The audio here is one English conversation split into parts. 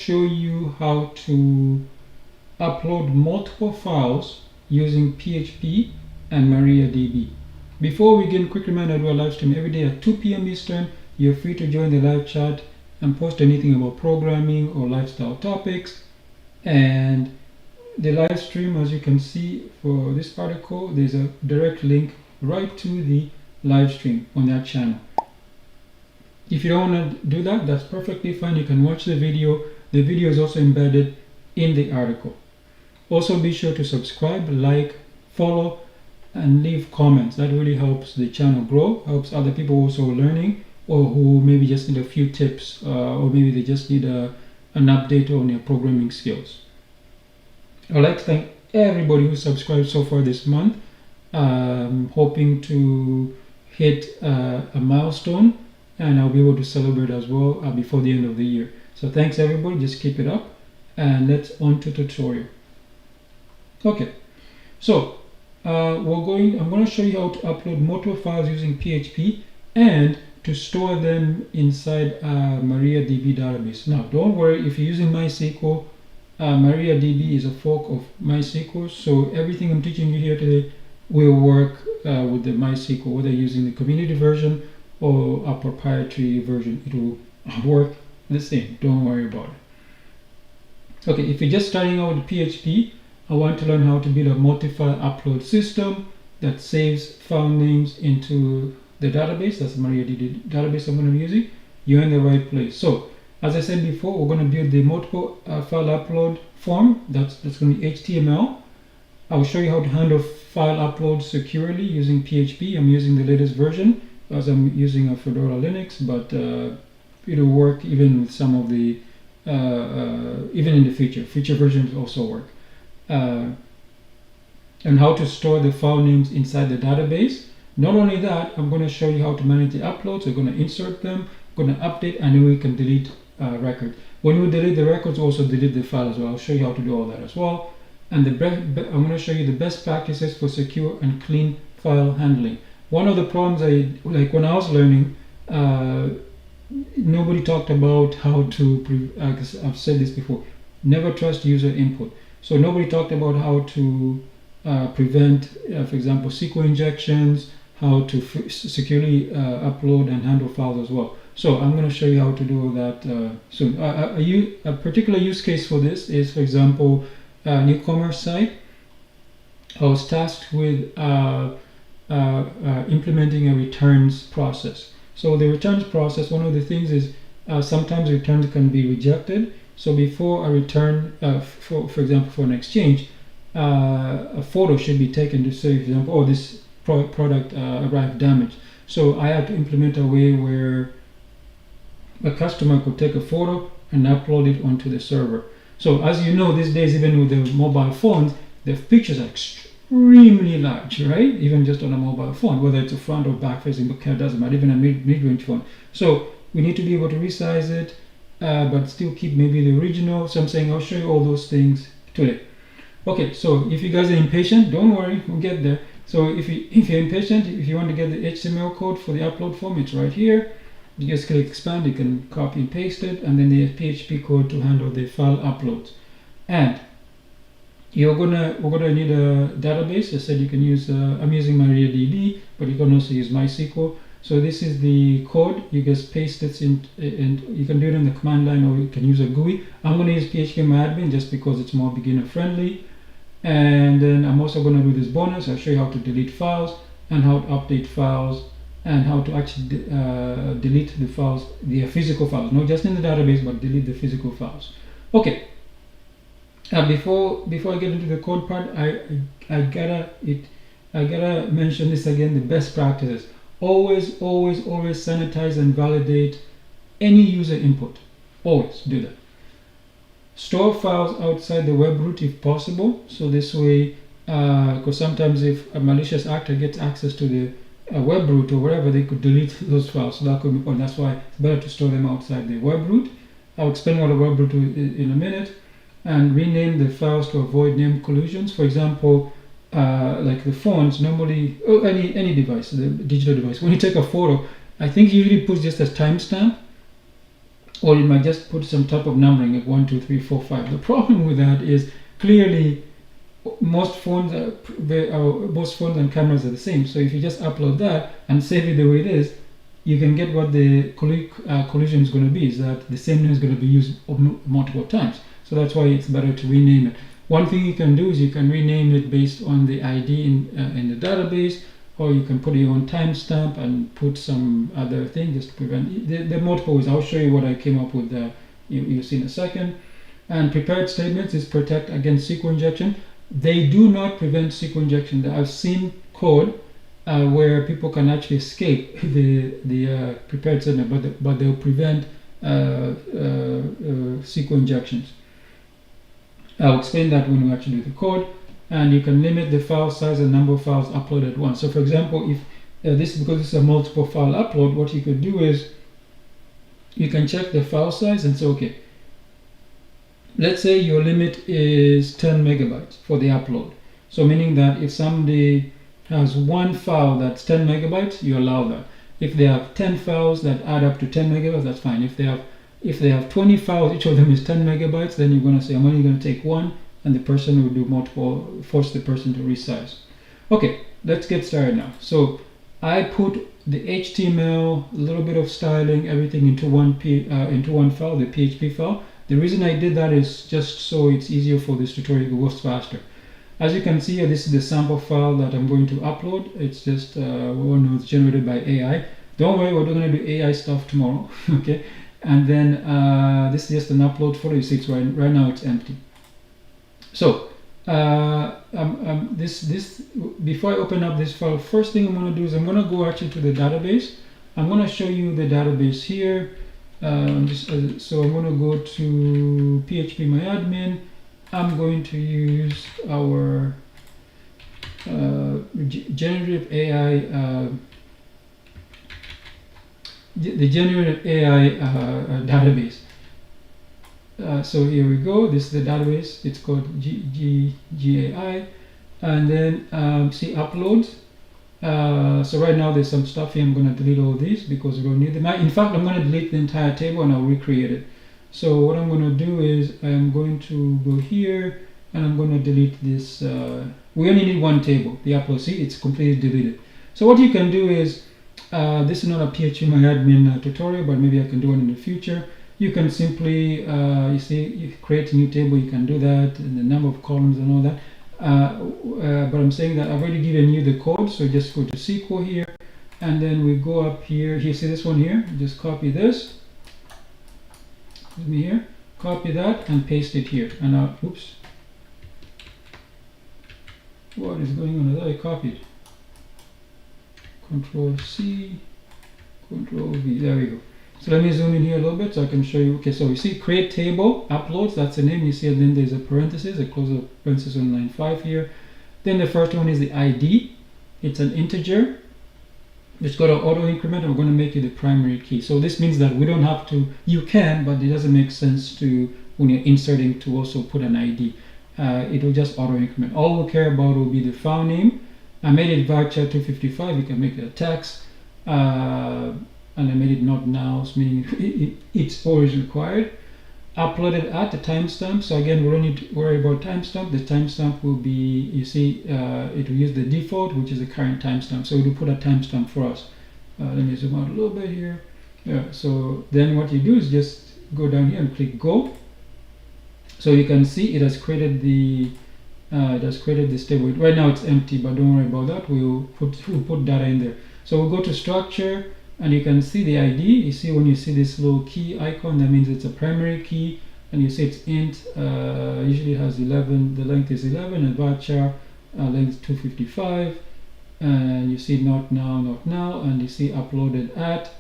show you how to upload multiple files using PHP and MariaDB. Before we begin, quick reminder, I do a live stream every day at 2 p.m. Eastern. You're free to join the live chat and post anything about programming or lifestyle topics. And the live stream, as you can see for this article, there's a direct link right to the live stream on that channel. If you don't want to do that, that's perfectly fine. You can watch the video. The video is also embedded in the article. Also, be sure to subscribe, like, follow, and leave comments. That really helps the channel grow, helps other people also learning, or who maybe just need a few tips, or maybe they just need an update on their programming skills. I'd like to thank everybody who subscribed so far this month. Hoping to hit a milestone, and I'll be able to celebrate as well before the end of the year. So thanks everybody, just keep it up, and let's on to tutorial. Okay, so I'm going to show you how to upload multiple files using PHP and to store them inside MariaDB database. Now, don't worry if you're using MySQL. MariaDB is a fork of MySQL, so everything I'm teaching you here today will work with the MySQL, whether using the community version or a proprietary version. It will work the same. Don't worry about it. Okay, if you're just starting out with PHP, I want to learn how to build a multi-file upload system that saves file names into the database. That's the MariaDB database I'm going to be using. You're in the right place. So, as I said before, we're going to build the multiple file upload form. That's going to be HTML. I'll show you how to handle file uploads securely using PHP. I'm using the latest version as I'm using a Fedora Linux, but it'll work even with some of the, even in the future. Future versions also work. And how to store the file names inside the database. Not only that, I'm going to show you how to manage the uploads. We're going to insert them, going to update, and then we can delete records. When we delete the records, also delete the file as well. I'll show you how to do all that as well. And I'm going to show you the best practices for secure and clean file handling. One of the problems like when I was learning, nobody talked about how to, I've said this before, never trust user input. So nobody talked about how to prevent, for example, SQL injections, how to securely upload and handle files as well. So I'm going to show you how to do that soon. A particular use case for this is, for example, an e-commerce site. I was tasked with implementing a returns process. So the returns process, one of the things is sometimes returns can be rejected. So before a return, for example, for an exchange, a photo should be taken to say, for example, oh, this product arrived damaged. So I had to implement a way where a customer could take a photo and upload it onto the server. So as you know, these days, even with the mobile phones, the pictures are extremely large, right? Even just on a mobile phone, whether it's a front or back facing, but it doesn't matter, even a mid-range phone. So we need to be able to resize it, but still keep maybe the original. So I'm saying I'll show you all those things today. Okay, so if you guys are impatient, don't worry, we'll get there. So if you're impatient, if you want to get the HTML code for the upload form, it's right here. You just click expand, you can copy and paste it, and then the PHP code to handle the file uploads. And we're gonna need a database. I said you can use, I'm using MariaDB, but you can also use MySQL. So this is the code. You just paste it in, and you can do it in the command line, or you can use a GUI. I'm gonna use PHP just because it's more beginner friendly. And then I'm also gonna do this bonus. I'll show you how to delete files and how to update files, and how to actually delete the files, the physical files, not just in the database, but delete the physical files. Okay. Before I get into the code part, I gotta mention this again. The best practices: always sanitize and validate any user input. Always do that. Store files outside the web root if possible. So this way, because sometimes if a malicious actor gets access to the web root or whatever, they could delete those files. So that could be fun. That's why it's better to store them outside the web root. I'll explain what a web root is in a minute. And rename the files to avoid name collisions. For example, like the phones, normally, any device, the digital device, when you take a photo, I think you usually put just a timestamp or you might just put some type of numbering like 1, 2, 3, 4, 5. The problem with that is clearly most phones and cameras are the same. So if you just upload that and save it the way it is, you can get what the collision is going to be, is that the same name is going to be used multiple times. So that's why it's better to rename it. One thing you can do is you can rename it based on the ID in the database, or you can put your own timestamp and put some other thing just to prevent. There are multiple ways. I'll show you what I came up with. You'll see in a second. And prepared statements is protect against SQL injection. They do not prevent SQL injection. I've seen code where people can actually escape the prepared statement, but they'll prevent SQL injections. I'll explain that when we actually do the code. And you can limit the file size and number of files uploaded at once. So for example, if because this is a multiple file upload, what you could do is you can check the file size and say, okay, let's say your limit is 10 megabytes for the upload. So meaning that if somebody has one file that's 10 megabytes, you allow that. If they have 10 files that add up to 10 megabytes, that's fine. If they have 20 files, each of them is 10 megabytes, then you're going to say, I'm only going to take one, and the person will do multiple, force the person to resize. Okay, let's get started now. So I put the HTML, a little bit of styling, everything into one file, the PHP file. The reason I did that is just so it's easier for this tutorial to go faster. As you can see here, this is the sample file that I'm going to upload. It's just one was generated by AI. Don't worry, we're going to do AI stuff tomorrow. Okay, and then this is just an upload photo. You see, it's right now it's empty. So before I open up this file, first thing I'm going to do is I'm going to go actually to the database. I'm going to show you the database here. So I'm going to go to PHP MyAdmin. I'm going to use our generative AI, the generative AI database. So here we go. This is the database. It's called GAI, and then see uploads. So right now there's some stuff here. I'm going to delete all these because we don't need them. In fact, I'm going to delete the entire table and I'll recreate it. So what I'm going to do is I'm going to go here and I'm going to delete this. We only need one table, the upload. See, it's completely deleted. So what you can do is, this is not a PHP MyAdmin tutorial, but maybe I can do it in the future. You can simply, you see, you create a new table, you can do that, and the number of columns and all that. But I'm saying that I've already given you the code, so just go to SQL here, and then we go up here. You see this one here? Just copy this. Let me here. Copy that and paste it here. And now, oops. What is going on? I copied. Control C, Control V. There we go. So let me zoom in here a little bit so I can show you. Okay, so you see create table, uploads, that's the name. You see, and then there's a parenthesis, a close of parenthesis on line 5 here. Then the first one is the ID. It's an integer. It's got an auto increment. We're going to make it the primary key. So this means that we don't have to, you can, but it doesn't make sense to, when you're inserting, to also put an ID. It will just auto increment. All we'll care about will be the file name. I made it varchar 255. You can make it a text. And I made it not now, meaning it's always required. Uploaded at the timestamp. So again, we don't need to worry about timestamp. The timestamp will be, you see, it will use the default, which is the current timestamp. So it will put a timestamp for us. Let me zoom out a little bit here. Yeah. So then what you do is just go down here and click go. So you can see it has created the this table. Right now it's empty, but don't worry about that. We'll put data in there. So we'll go to structure. And you can see the ID. You see when you see this little key icon, that means it's a primary key. And you see it's int, usually has 11, the length is 11, and varchar length 255. And you see not now, and you see uploaded at,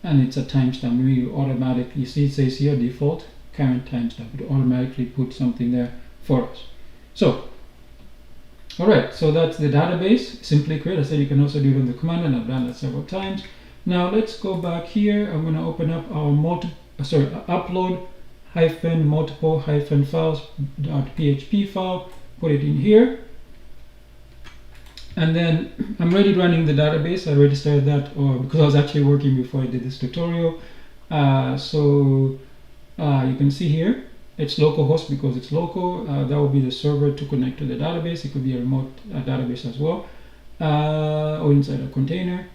and it's a timestamp. We automatically, you see it says here default current timestamp. It automatically puts something there for us. So, all right, so that's the database. Simply create. I said you can also do it on the command, and I've done that several times. Now let's go back here. I'm going to open up our upload multiple files.php file, put it in here, and then I'm already running the database. I already started that, or because I was actually working before I did this tutorial. So You can see here it's localhost because it's local. That will be the server to connect to the database. It could be a remote database as well, or inside a container.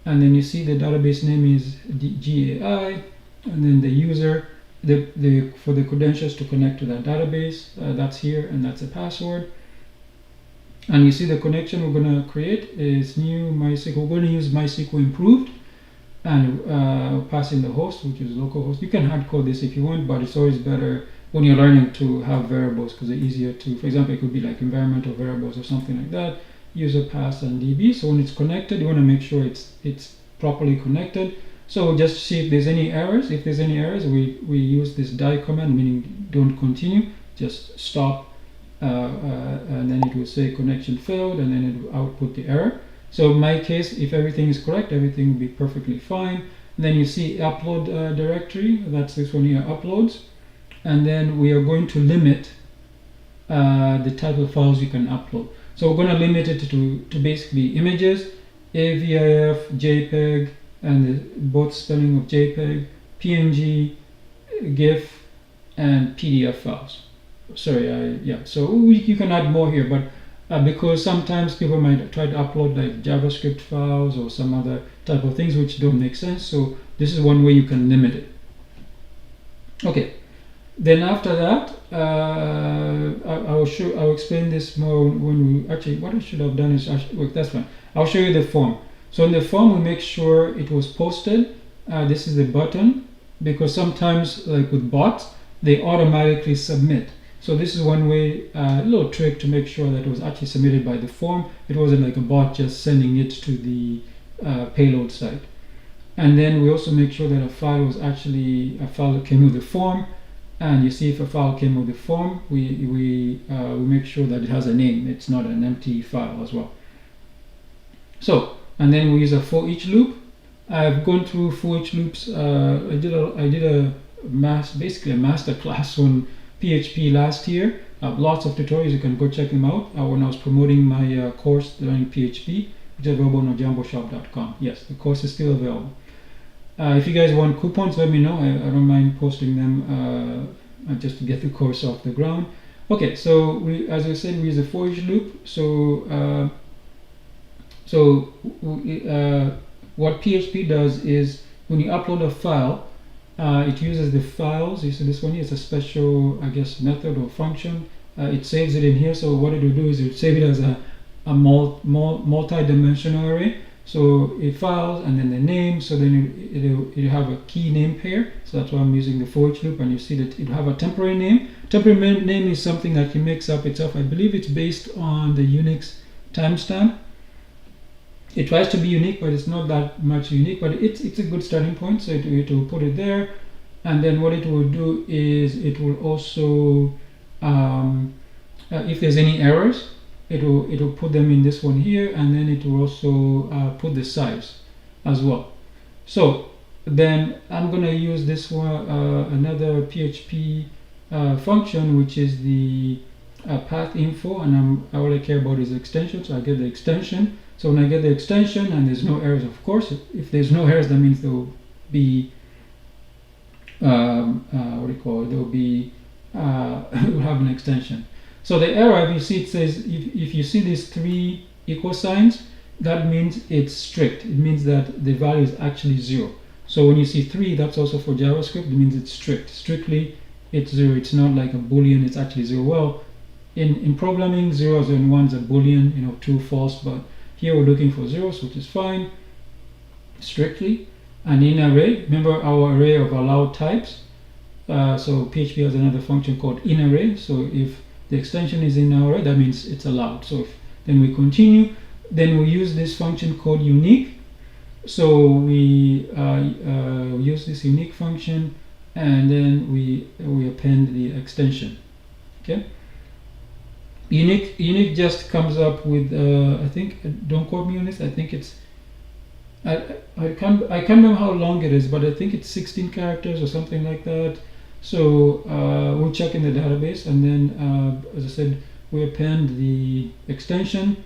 And then you see the database name is GAI, and then the user, for the credentials to connect to that database, that's here, and that's a password. And you see the connection we're going to create is new MySQL. We're going to use MySQL improved, and pass in the host, which is localhost. You can hard code this if you want, but it's always better when you're learning to have variables because they're easier to, for example, it could be like environmental variables or something like that. User pass and DB. So when it's connected, you want to make sure it's properly connected. So just see if there's any errors. If there's any errors, we use this die command, meaning don't continue, just stop, and then it will say connection failed, and then it will output the error. So in my case, if everything is correct, everything will be perfectly fine. And then you see upload directory, that's this one here, uploads. And then we are going to limit the type of files you can upload. So we're going to limit it to basically images, AVIF, JPEG, and both spelling of JPEG, PNG, GIF, and PDF files. Sorry, yeah. So you can add more here, but because sometimes people might try to upload like JavaScript files or some other type of things which don't make sense. So this is one way you can limit it. Okay. Then after that, I'll explain this more when we actually. What I should have done is that's fine. I'll show you the form. So in the form, we make sure it was posted. This is the button, because sometimes, like with bots, they automatically submit. So this is one way, a little trick to make sure that it was actually submitted by the form. It wasn't like a bot just sending it to the payload site. And then we also make sure that a file was actually a file that came with the form. And you see if a file came with the form, we make sure that it has a name. It's not an empty file as well. So, and then we use a for each loop. I've gone through for each loops. I did basically a master class on PHP last year. Lots of tutorials. You can go check them out. When I was promoting my course, Learning PHP, which is available on ojamboshop.com. Yes, the course is still available. If you guys want coupons, let me know. I don't mind posting them just to get the course off the ground. Okay, so as I said, we use a for each loop. So what PHP does is when you upload a file, it uses the files. You see this one here is a special, I guess, method or function. It saves it in here. So what it will do is it will save it as a multi-dimensional array. So it files and then the name, so then it'll have a key name pair. So that's why I'm using the for each loop, and you see that it'll have a temporary name. Temporary name is something that can mix up itself. I believe it's based on the Unix timestamp. It tries to be unique, but it's not that much unique, but it's a good starting point. So it will put it there, and then what it will do is it will also, if there's any errors, it will put them in this one here, and then it will also put the size as well. So then I'm going to use this one, another PHP function, which is the path info, and all I care about is the extension. So I get the extension. So when I get the extension and there's no errors, of course, if there's no errors, that means there will be what do you call it? There will be it will have an extension. So the error, if you see, it says if you see these 3 equal signs, that means it's strict. It means that the value is actually 0. So when you see 3, that's also for JavaScript. It means it's strict. Strictly, it's 0. It's not like a boolean. It's actually 0. Well, in programming, 0s and 1s are boolean, true, false. But here we're looking for 0s, which is fine. Strictly, and in array. Remember our array of allowed types. So PHP has another function called inArray. So if the extension is in our array, that means it's allowed. So then we continue. Then we use this function called unique. So we use this unique function, and then we append the extension. Okay. Unique just comes up with I think, don't quote me on this. I think it's I can't remember how long it is, but I think it's 16 characters or something like that. So we'll check in the database, and then as I said, we append the extension.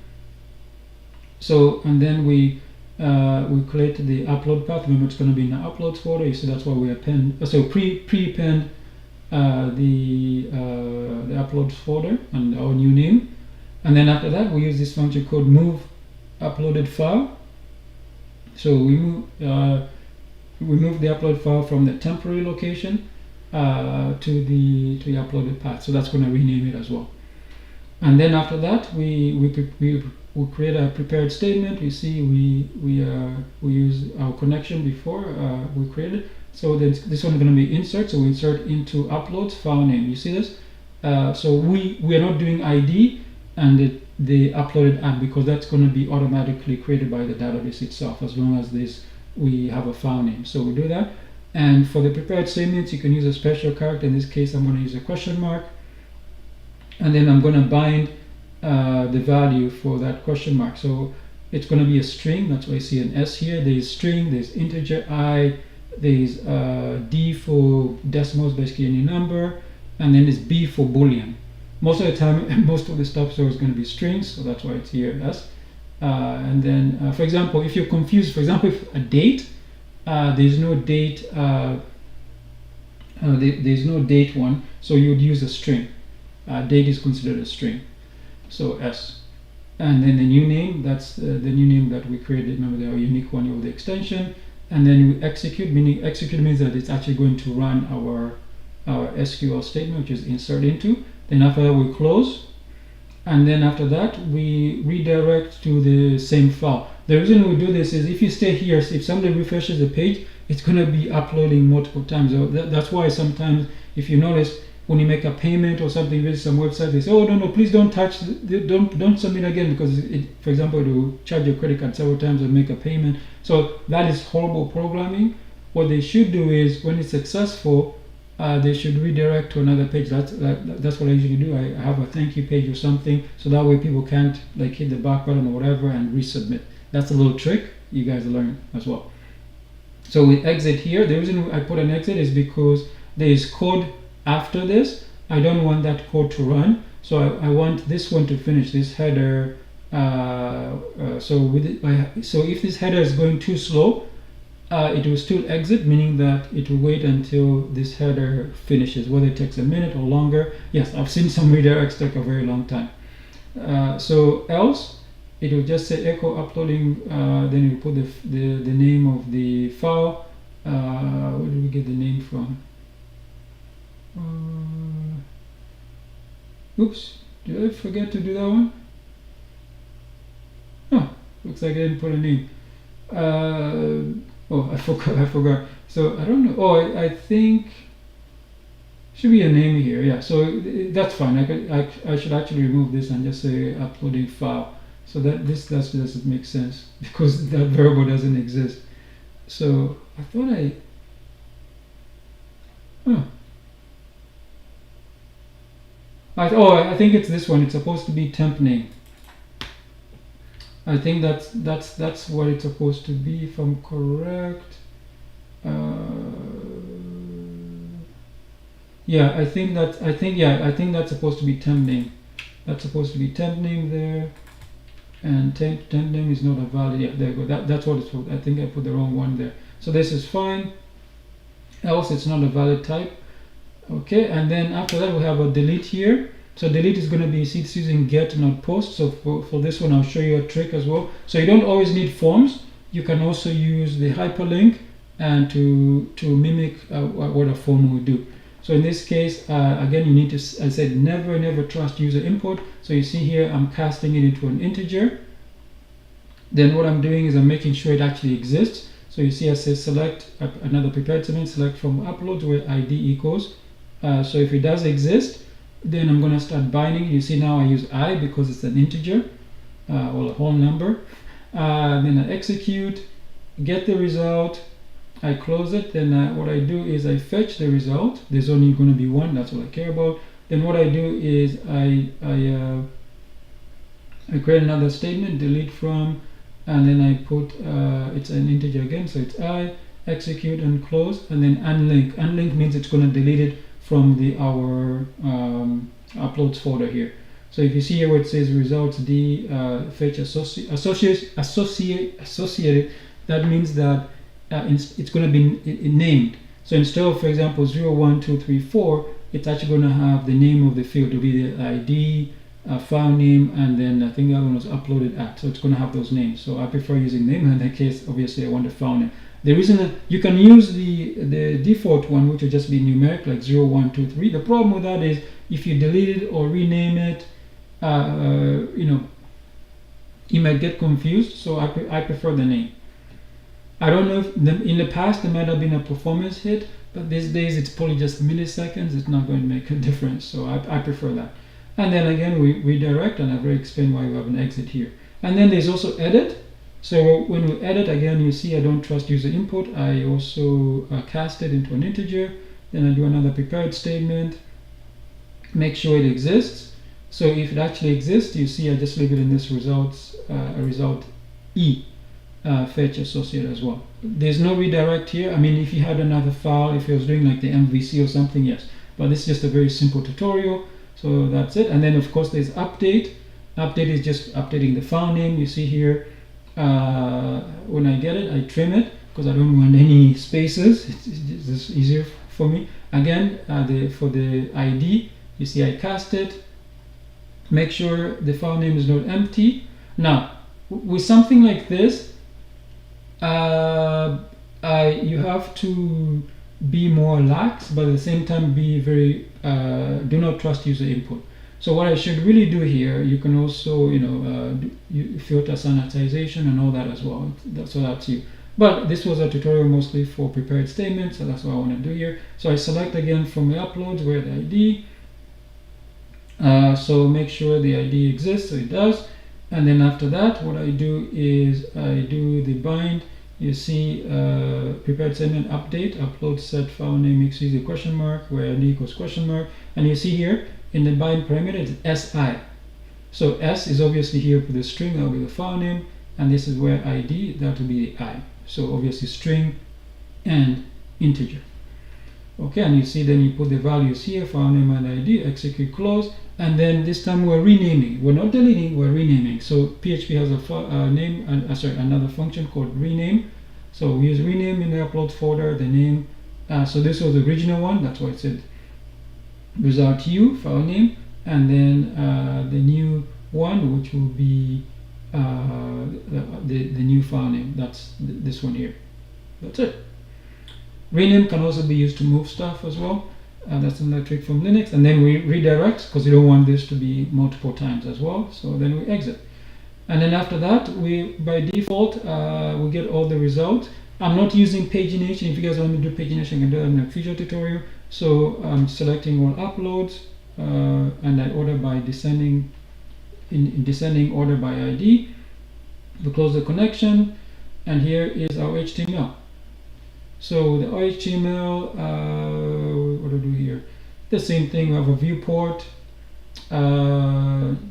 So and then we create the upload path. Remember, it's going to be in the uploads folder. You see, that's why we append. So pre-append the uploads folder and our new name. And then after that, we use this function called move uploaded file. So we move the upload file from the temporary location to the uploaded path. So that's going to rename it as well. And then after that, we create a prepared statement. You see, we use our connection before we created. So then this one is going to be insert. So we insert into uploads file name. You see this? So we are not doing ID and the uploaded app, because that's going to be automatically created by the database itself as long as we have a file name. So we do that. And for the prepared statements, you can use a special character. In this case, I'm going to use a question mark. And then I'm going to bind the value for that question mark. So it's going to be a string. That's why you see an S here. There's string, there's integer I, there's D for decimals, basically any number, and then there's B for Boolean. Most of the time, most of the stuff is going to be strings, so that's why it's here S. And then, for example, if you're confused, for example, if a date, there's no date. There's no date one, so you would use a string. Date is considered a string, so S. And then the new name, that's the new name that we created. Remember, the unique one with the extension. And then we execute, meaning execute means that it's actually going to run our SQL statement, which is insert into. Then after that, we close. And then after that, we redirect to the same file. The reason we do this is if you stay here, if somebody refreshes the page, it's going to be uploading multiple times. So that's why sometimes, if you notice, when you make a payment or something, visit some website, they say, oh, no, please don't touch, don't submit again, because for example, it will charge your credit card several times and make a payment. So that is horrible programming. What they should do is, when it's successful, they should redirect to another page. That's what I usually do. I have a thank you page or something, so that way people can't like hit the back button or whatever and resubmit. That's a little trick you guys learn as well. So we exit here. The reason I put an exit is because there is code after this. I don't want that code to run, so I want this one to finish, this header. So if this header is going too slow, it will still exit, meaning that it will wait until this header finishes, whether it takes a minute or longer. Yes, I've seen some redirects take a very long time. So else, it will just say echo uploading, then you put the name of the file. Where did we get the name from? Oops, did I forget to do that one? Oh, looks like I didn't put a name. Oh, I forgot. So I don't know. Oh, I think should be a name here. Yeah, so that's fine. I should actually remove this and just say uploading file. So that this doesn't make sense because that variable doesn't exist. So I thought I think it's this one. It's supposed to be temp name. I think that's what it's supposed to be, if I'm correct. Yeah, I think that's supposed to be temp name. That's supposed to be temp name there, and temp name is not a valid. Yeah, there you go. That's what it's for. I think I put the wrong one there. So this is fine. Else it's not a valid type. Okay, and then after that we have a delete here. So delete is going to be, see, it's using get, not post. So for this one, I'll show you a trick as well. So you don't always need forms. You can also use the hyperlink and to mimic what a form will do. So in this case, again, you need to, I said, never trust user input. So you see here, I'm casting it into an integer. Then what I'm doing is I'm making sure it actually exists. So you see I say select another prepared statement, select from upload where ID equals. So if it does exist, then I'm going to start binding. You see now I use I because it's an integer or a whole number. Then I execute, get the result, I close it. Then what I do is I fetch the result. There's only going to be one, that's what I care about. Then what I do is I create another statement, delete from, and then I put it's an integer again, so it's I, execute and close, and then unlink. Unlink means it's going to delete it from our uploads folder here. So if you see here where it says results D fetch associated, that means that it's going to be named. So instead of, for example, 0, 1, 2, 3, 4, it's actually going to have the name of the field. It'll be the ID, file name, and then I think the other one was uploaded at. So it's going to have those names. So I prefer using name. In that case, obviously, I want the file name. The reason that you can use the default one, which will just be numeric, like 0, 1, 2, 3. The problem with that is if you delete it or rename it, you might get confused. So I prefer the name. I don't know if in the past there might have been a performance hit, but these days it's probably just milliseconds. It's not going to make a difference. So I prefer that. And then again, we redirect, and I've already explained why we have an exit here. And then there's also edit. So when we edit, again, you see I don't trust user input. I also cast it into an integer. Then I do another prepared statement. Make sure it exists. So if it actually exists, you see I just leave it in this result E. Fetch associate as well. There's no redirect here. I mean, if you had another file, if you was doing like the MVC or something, yes. But this is just a very simple tutorial. So that's it. And then of course there's update. Update is just updating the file name. You see here, when I get it, I trim it because I don't want any spaces. It's just easier for me. Again, for the ID, you see I cast it. Make sure the file name is not empty. Now, with something like this, you have to be more lax, but at the same time be very do not trust user input. So what I should really do here, you can also filter sanitization and all that as well. So that's you. But this was a tutorial mostly for prepared statements, so that's what I want to do here. So I select again from the uploads where the ID. So make sure the ID exists, so it does. And then after that, what I do is I do the bind. You see prepared statement update, upload set file name equals a question mark, where ID equals question mark. And you see here in the bind parameter, it's SI. So S is obviously here for the string, that will be the file name. And this is where ID, that will be the I. So obviously string and integer. Okay, and you see then you put the values here, file name and ID, execute close. And then this time we're renaming. We're not deleting, we're renaming. So PHP has a another function called rename. So we use rename in the upload folder, the name. So this was the original one, that's why it said result U, file name. And then the new one, which will be the new file name. That's this one here. That's it. Rename can also be used to move stuff as well. That's another trick from Linux. And then we redirect because we don't want this to be multiple times as well. So then we exit. And then after that, we by default we get all the results. I'm not using pagination. If you guys want me to do pagination, I can do that in a future tutorial. So I'm selecting all uploads and I order by descending in descending order by ID. We close the connection, and here is our HTML. So the HTML, what do we do here? The same thing. We have a viewport,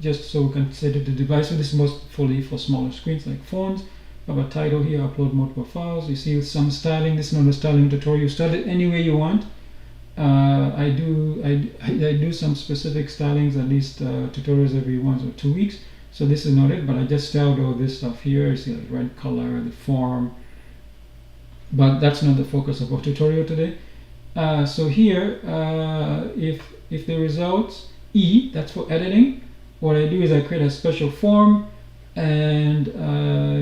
just so we can set it to the device. So this is mostly for smaller screens like phones. We have a title here: upload multiple files. You see some styling. This is not a styling tutorial. You style it any way you want. I do some specific stylings, at least tutorials every 1 or 2 weeks. So this is not it, but I just styled all this stuff here. You see, like red color, the form. But that's not the focus of our tutorial today. So here, if the results E, that's for editing. What I do is I create a special form and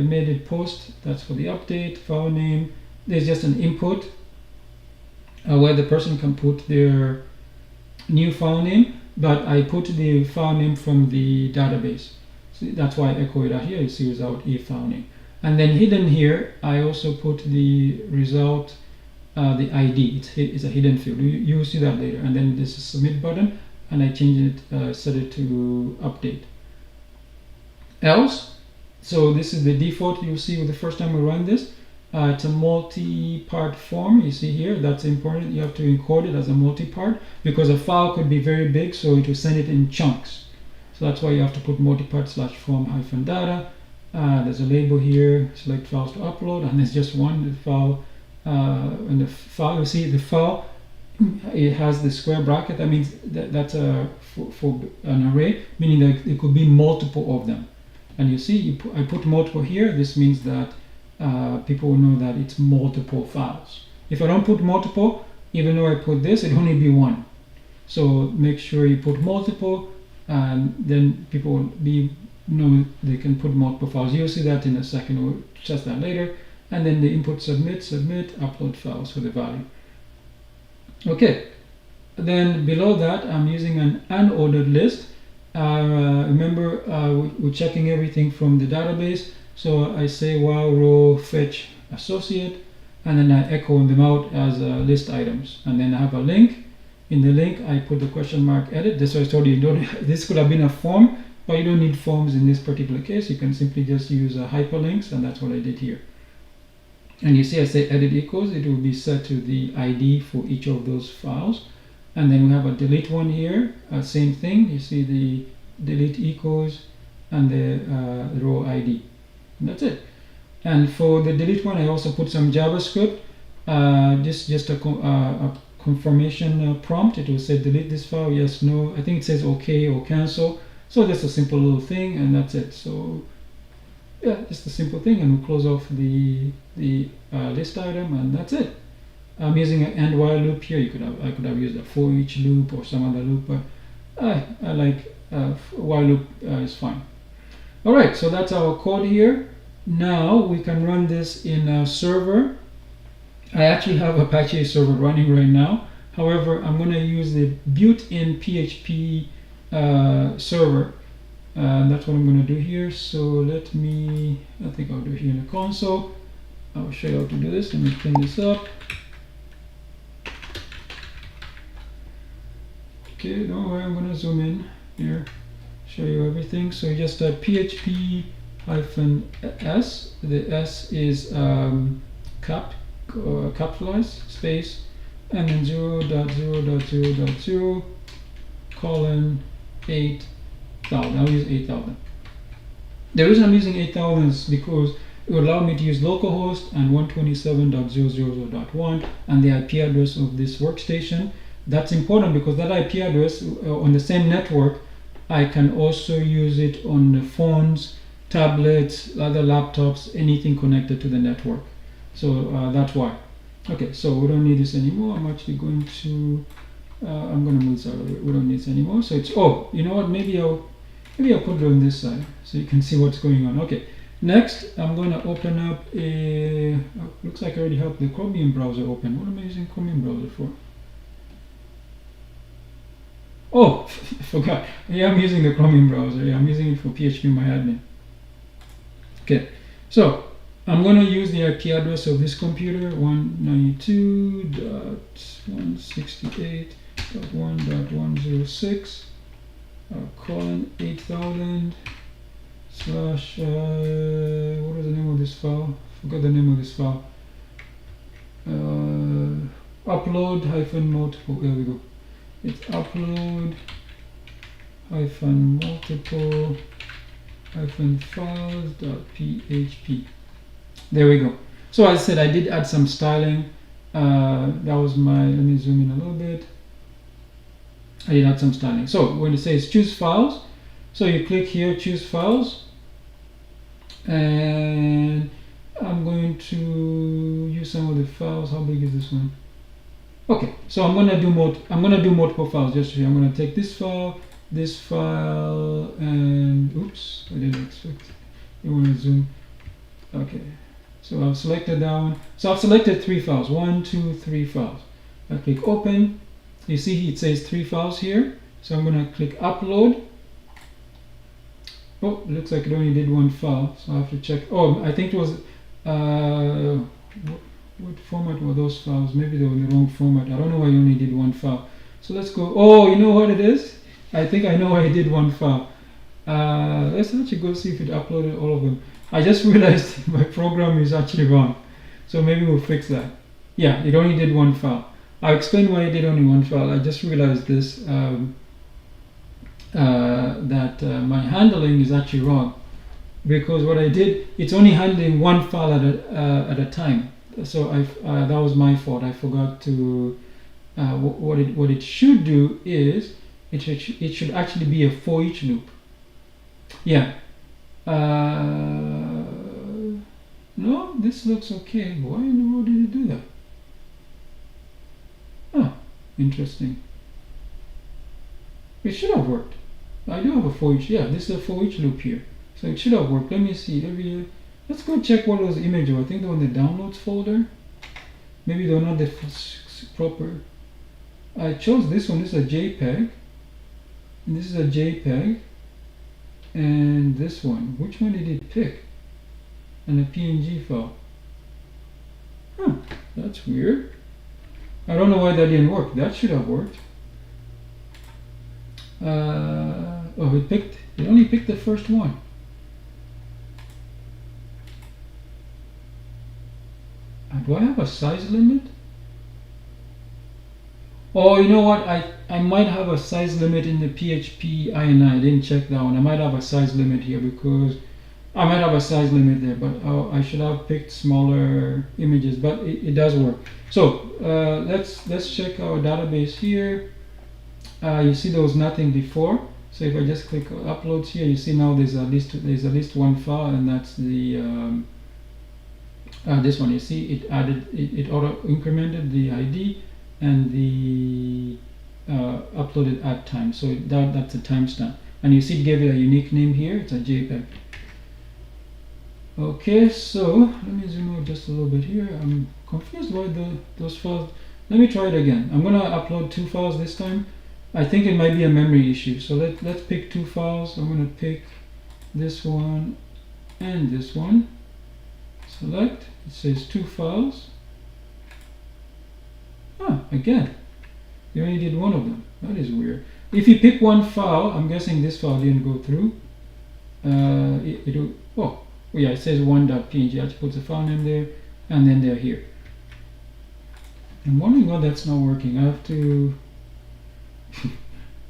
made it post. That's for the update, file name. There's just an input where the person can put their new file name, but I put the file name from the database. So that's why I echo it out here. You see result E file name. And then hidden here, I also put the result, the ID. It's a hidden field. You will see that later. And then this is submit button, and I change it, set it to update. Else, so this is the default you'll see with the first time we run this. It's a multi-part form. You see here, that's important. You have to encode it as a multi-part because a file could be very big, so it will send it in chunks. So that's why you have to put multi-part /form -data. There's a label here, select files to upload, and there's just one file. And the file, you see the file, it has the square bracket. That means that's for an array, meaning that it could be multiple of them. And you see, I put multiple here. This means that people will know that it's multiple files. If I don't put multiple, even though I put this, it'll only be one. So make sure you put multiple, and then people will know they can put multiple files. You'll see that in a second. We'll test that later. And then the input submit, upload files for the value. Okay. Then below that, I'm using an unordered list. Remember, we're checking everything from the database. So I say while row fetch associate, and then I echo them out as list items. And then I have a link. In the link, I put the question mark edit. This was told you this could have been a form, but you don't need forms in this particular case. You can simply just use hyperlinks, and that's what I did here. And you see I say edit equals, it will be set to the ID for each of those files. And then we have a delete one here, same thing. You see the delete equals and the row ID. And that's it. And for the delete one, I also put some JavaScript. Just a confirmation prompt. It will say delete this file, yes, no. I think it says OK or cancel. So just a simple little thing, and that's it. So yeah, just a simple thing, and we'll close off the list item, and that's it. I'm using an and while loop here. I could have used a for each loop or some other loop, but I like while loop is fine. All right, so that's our code here. Now we can run this in a server. I actually have Apache server running right now. However, I'm going to use the built-in PHP server. That's what I'm going to do here. So I think I'll do it here in the console. I'll show you how to do this. Let me clean this up. Okay, don't worry, I'm going to zoom in here, show you everything. So you just type PHP -s. The S is capitalized, space, and then 0.0.0.0 colon 8,000. I'll use 8,000. The reason I'm using 8,000 is because it will allow me to use localhost and 127.0.0.1 and the IP address of this workstation. That's important because that IP address on the same network, I can also use it on the phones, tablets, other laptops, anything connected to the network. So that's why. Okay, so we don't need this anymore. I'm actually going to I'm going to move this out of it. We don't need this anymore. So it's, oh, you know what? Maybe I'll put it on this side so you can see what's going on. Okay. Next, I'm going to open up a. Looks like I already have the Chromium browser open. What am I using Chromium browser for? Oh, I forgot. Yeah, I'm using the Chromium browser. Yeah, I'm using it for PHP MariaDB. Okay, so I'm going to use the IP address of this computer, 192.168.1.106 colon 8000 slash what is the name of this file? Forgot the name of this file. Upload hyphen multiple. There we go. It's upload hyphen multiple hyphen files.php. There we go. So as I said, I did add some styling. That was my, let me zoom in a little bit. I did add some styling. So when it says choose files, so you click here, choose files, and I'm going to use some of the files. How big is this one? Okay, so I'm gonna do multiple files. Just here, I'm gonna take this file, and oops, I didn't expect. You want to zoom? Okay, so I've selected that one. So I've selected 3 files. 1, 2, 3 files. I click open. You see it says 3 files here. So I'm gonna click upload. Oh, it looks like it only did 1 file. So I have to check. Oh, I think it was what format were those files? Maybe they were in the wrong format. I don't know why you only did 1 file. So let's go. Oh, you know what it is? I think I know why I did 1 file. Let's actually go see if it uploaded all of them. I just realized my program is actually wrong. So maybe we'll fix that. Yeah, it only did 1 file. I'll explain why I did only 1 file. I just realized this, that my handling is actually wrong. Because what I did, it's only handling 1 file at a time. So that was my fault. I forgot to. What it should do is it should actually be a for each loop. Yeah. No, this looks okay. Why in the world did it do that? Oh, interesting. It should have worked. I do have a for each. Yeah, this is a for each loop here. So it should have worked. Let me see. Let's go check what those images were. I think they were in the downloads folder. Maybe they're not the proper. I chose this one. This is a JPEG. And this is a JPEG. And this one. Which one did it pick? And a PNG file. Huh, that's weird. I don't know why that didn't work. That should have worked. Oh, it only picked the first one. Do I have a size limit? Oh, you know what? I might have a size limit in the PHP INI. I didn't check that one. I might have a size limit here because I might have a size limit there, but I should have picked smaller images, but it does work. So let's check our database here. You see there was nothing before. So if I just click uploads here, you see now there's at least one file, and that's the this one. You see it auto incremented the ID and the uploaded at time. So that's a timestamp, and you see it gave it a unique name here. It's a JPEG. Okay, so let me zoom out just a little bit here. I'm confused why those files. Let me try it again. I'm gonna upload 2 files this time. I think it might be a memory issue. So let's pick 2 files. I'm gonna pick this one and this one. Select. It says 2 files. Again, you only did one of them. That is weird. If you pick one file, I'm guessing this file didn't go through. Yeah, it says 1.png. I just put the file name there, and then they're here. I'm wondering why that's not working. I have to.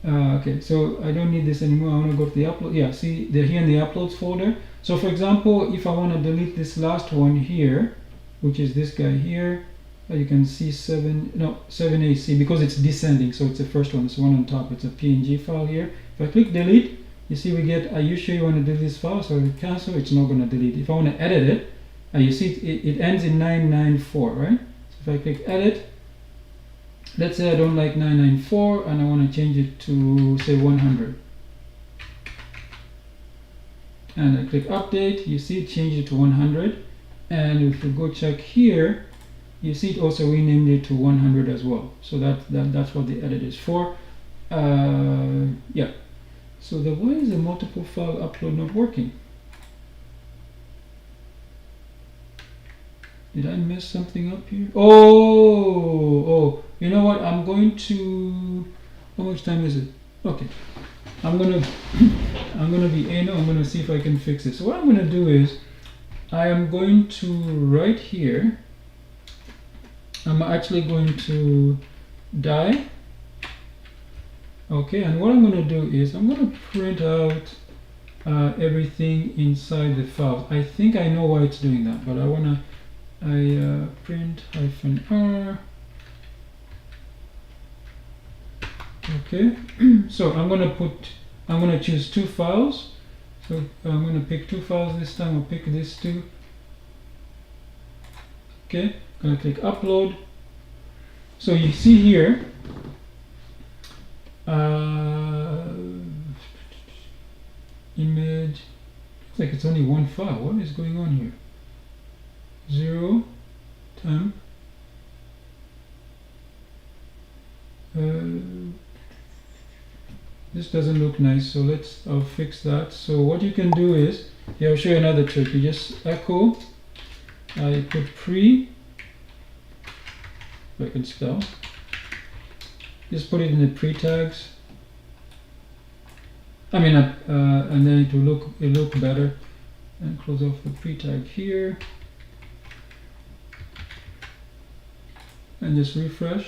Okay, so I don't need this anymore. I want to go to the upload. Yeah, see, they're here in the uploads folder. So for example, if I want to delete this last one here, which is this guy here, you can see 7AC, because it's descending, so it's the first one. It's the one on top. It's a PNG file here. If I click delete, you see we get, are you sure you want to delete this file? So I cancel, it's not going to delete. If I want to edit it, you see it ends in 994, right? So if I click edit, let's say I don't like 994 and I want to change it to, say, 100. And I click update, you see it changed it to 100. And if you go check here, you see it also renamed it to 100 as well. So that's what the edit is for. Yeah. So why is the multiple file upload not working? Did I mess something up here? Oh, you know what? I'm going to, how much time is it? Okay. I'm gonna be anal. I'm gonna see if I can fix it. So what I'm gonna do is I am going to right here, I'm actually going to die. Okay, and what I'm going to do is I'm going to print out everything inside the file. I think I know why it's doing that, but I print -r. Okay, so I'm going to choose 2 files. So I'm going to pick 2 files this time. I'll pick this 2. Okay, I'm going to click upload. So you see here, image, looks like it's only 1 file. What is going on here? 0 temp. This doesn't look nice, so I'll fix that. So what you can do is, I'll show you another trick. You just echo, I put pre, if I can spell, just put it in the pre tags. I mean, and then it will look better. And close off the pre tag here, and just refresh.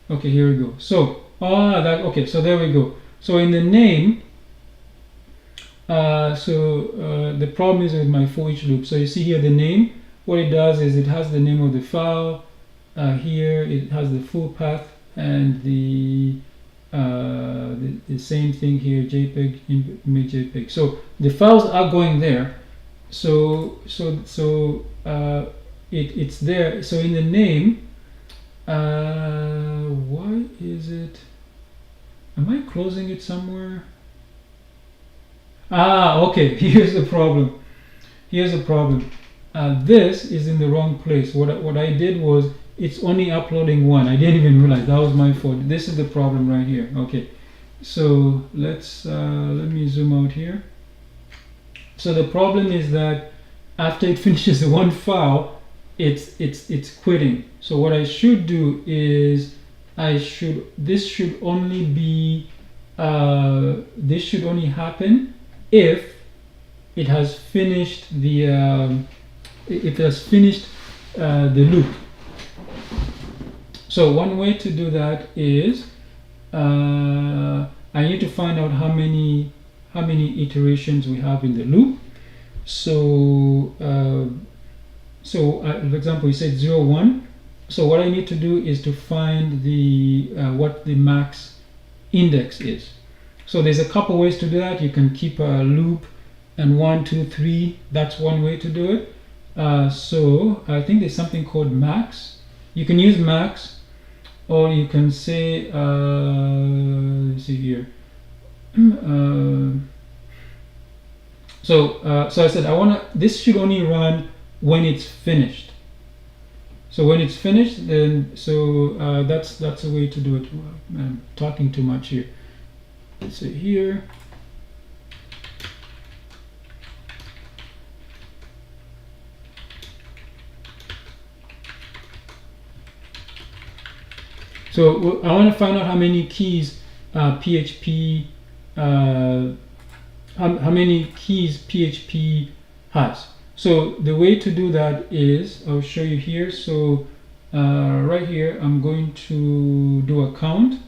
Okay, here we go. So okay, so there we go. So in the name, the problem is with my for each loop. So you see here the name. What it does is it has the name of the file. Here it has the full path and the same thing here, JPEG, image JPEG. So the files are going there. So it's there. So in the name, why is it? Am I closing it somewhere? Ah, okay. Here's the problem. Here's the problem. This is in the wrong place. What I did was it's only uploading one. I didn't even realize that was my fault. This is the problem right here. Okay, so let's let me zoom out here. So the problem is that after it finishes the one file, it's quitting. So what I should do is this should only be this should only happen if it has finished the loop. So one way to do that is I need to find out how many iterations we have in the loop. So for example, you said 0, 1. So what I need to do is to find the what the max index is. So there's a couple ways to do that. You can keep a loop and 1, 2, 3. That's one way to do it. So I think there's something called max. You can use max, or you can say let's see here. So I said this should only run when it's finished. So when it's finished, then that's a way to do it. I'm talking too much here. Let's say here. So I want to find out how many keys PHP how many keys PHP has. So the way to do that is I'll show you here. So right here I'm going to do a count.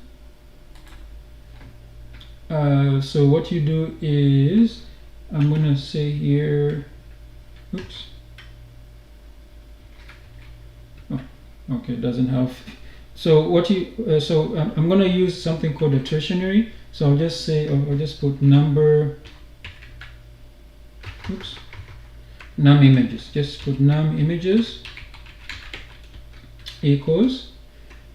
So what you do is I'm going to say here, oops. Oh, okay, it doesn't have. So what you I'm going to use something called a tertiary. So I'll just say I'll just put number. Oops. Num images. Just put num images equals.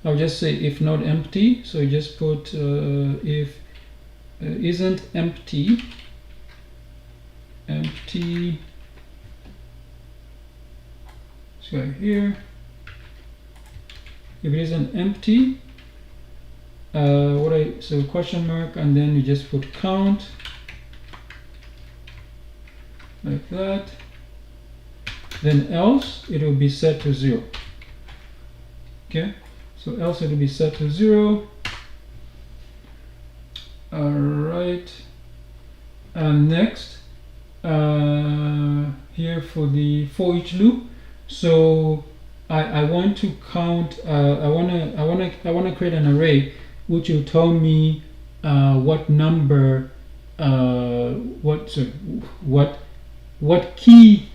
I'll just say if not empty. So just put if isn't empty. Empty. So here. If it isn't empty, so question mark, and then you just put count like that. Then else it will be set to 0. Okay, so else it will be set to 0. All right, and next here for the for each loop. So I want to count. I wanna create an array which will tell me what number, what key,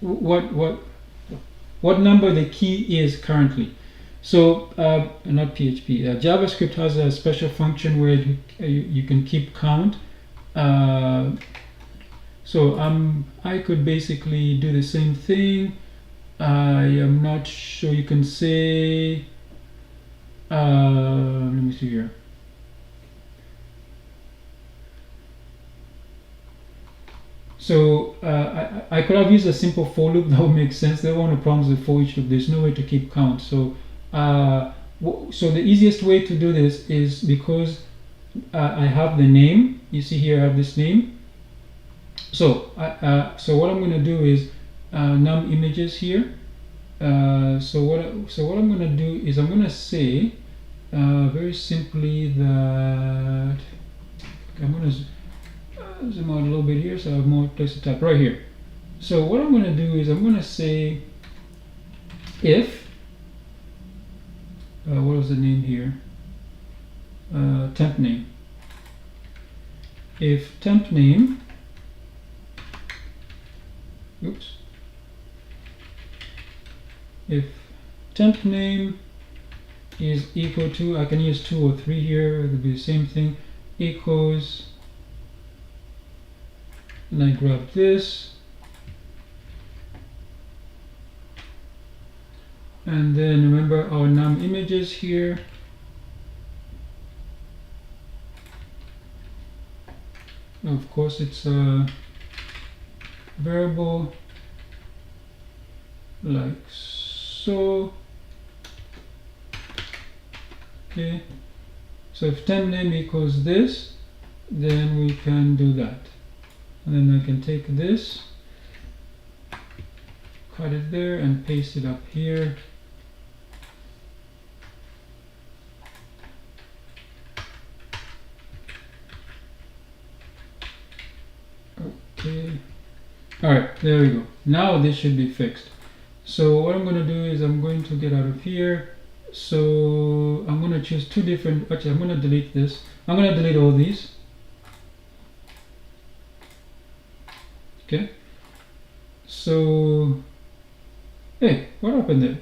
what number the key is currently. So not PHP. JavaScript has a special function where you can keep count. So I could basically do the same thing. I am not sure. You can say let me see here. So I could have used a simple for loop. That would make sense. There are one of the problems with for each loop. There's no way to keep count. So so the easiest way to do this is because I have the name. You see here I have this name. So so what I'm going to do is num images here. So what I'm going to do is I'm going to say very simply that I'm going to zoom out a little bit here so I have more place to type right here. So what I'm going to do is I'm going to say if what was the name here? Temp name. If temp name, oops. If temp name is equal to, I can use 2 or 3 here, it will be the same thing, equals, and I grab this, and then remember our num images here, Of course, it's a variable like so. Okay, so if temp name equals this, then we can do that. And then I can take this, cut it there, and paste it up here. Okay. Alright, there we go. Now this should be fixed. So what I'm going to do is I'm going to get out of here. So I'm going to choose two different, actually I'm going to delete this. I'm going to delete all these. Okay. So, hey, what happened there?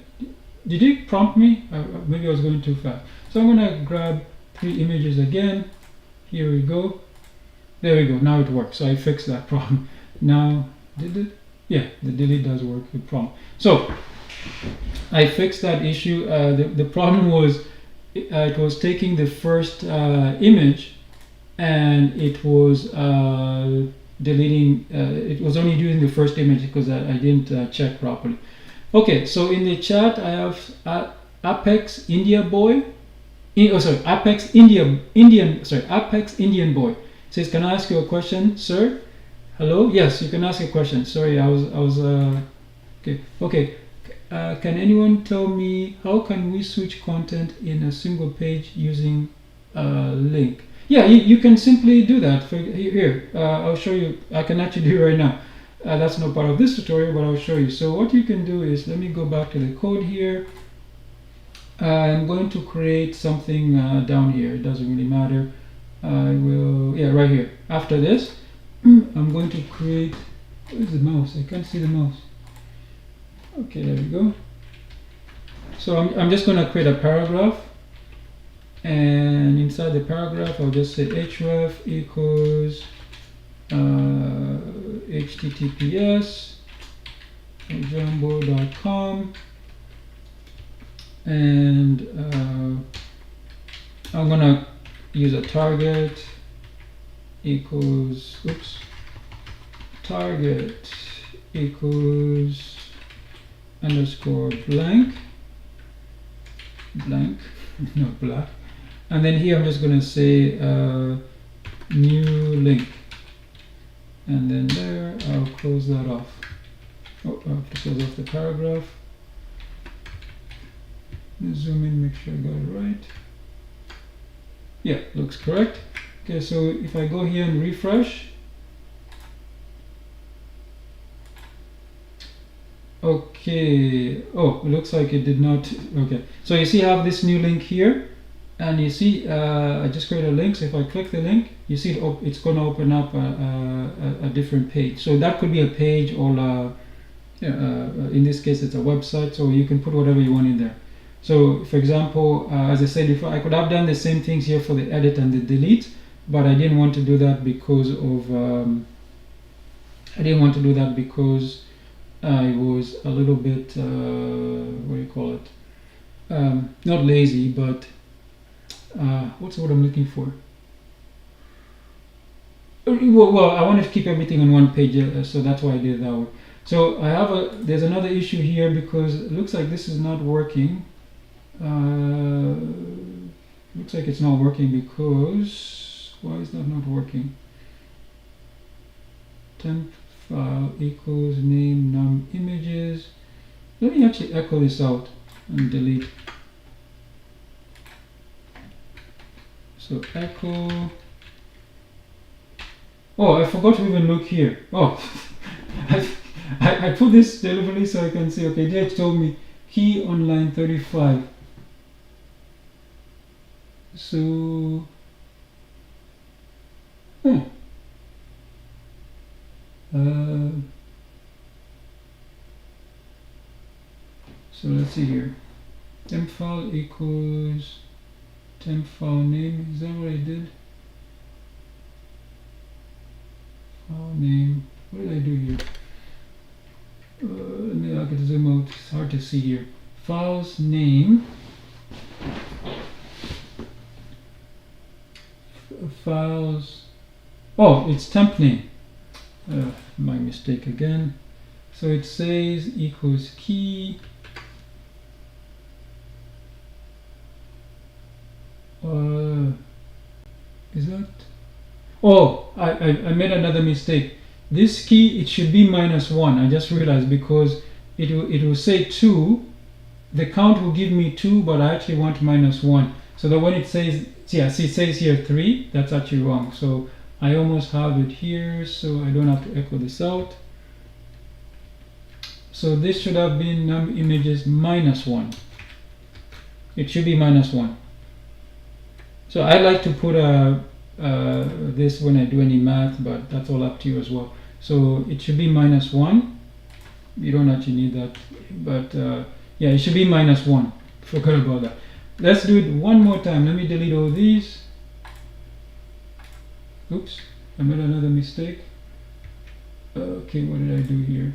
Did it prompt me? Maybe I was going too fast. So I'm going to grab 3 images again. Here we go. There we go. Now it works. So I fixed that problem. Now, did it? Yeah, the delete does work with prompt. So I fixed that issue. The problem was it was taking the first image and it was deleting. It was only doing the first image because I didn't check properly. Okay, so in the chat I have Apex India Boy. Apex Indian Boy says, "Can I ask you a question, sir?" Hello. Yes, you can ask a question. Sorry, I was okay. Okay. Can anyone tell me how can we switch content in a single page using a link? Yeah, you can simply do that. Here, I'll show you. I can actually do it right now. That's not part of this tutorial, but I'll show you. So what you can do is, let me go back to the code here. I'm going to create something down here. It doesn't really matter. I will, yeah, right here. After this, I'm going to create, where's the mouse? I can't see the mouse. Okay, there we go. So I'm just going to create a paragraph, and inside the paragraph I'll just say href equals https ojambo.com, and I'm going to use a target equals, target equals underscore blank, not black, and then here I'm just going to say new link, and then there I'll close that off. Oh, I have to close off the paragraph. Zoom in, make sure I got it right. Yeah, looks correct. Okay, so if I go here and refresh, okay, oh, it looks like it did not. Okay, so you see I have this new link here, and you see I just created a link. So if I click the link, you see it's going to open up a different page. So that could be a page, or in this case it's a website, so you can put whatever you want in there. So for example, as I said before, I could have done the same things here for the edit and the delete, but I didn't want to do that because of I was a little bit what do you call it, not lazy, but what's the word I'm looking for? Well, I wanted to keep everything on one page, so that's why I did it that way. So I have there's another issue here because it looks like this is not working. Looks like it's not working because, why is that not working? Temp file equals name num images. Let me actually echo this out and delete. So echo. Oh, I forgot to even look here. Oh, I put this deliberately so I can see. Okay, they told me key on line 35. So, so let's see here. Temp file equals temp file name. Is that what I did? File name. What did I do here? Let me look at the zoom out. It's hard to see here. File's name. Files Oh, it's temp name. My mistake again. So it says equals key. Is that? Oh, I made another mistake. This key, it should be -1. I just realized because it will say 2. The count will give me 2, but I actually want -1. So that when it says, yeah, see, it says here 3, that's actually wrong. So I almost have it here, so I don't have to echo this out. So this should have been num images -1. It should be -1. So I like to put this when I do any math, but that's all up to you as well. So it should be -1. You don't actually need that, but yeah, it should be -1. Forgot about that. Let's do it one more time. Let me delete all these. Oops, I made another mistake. Okay, what did I do here?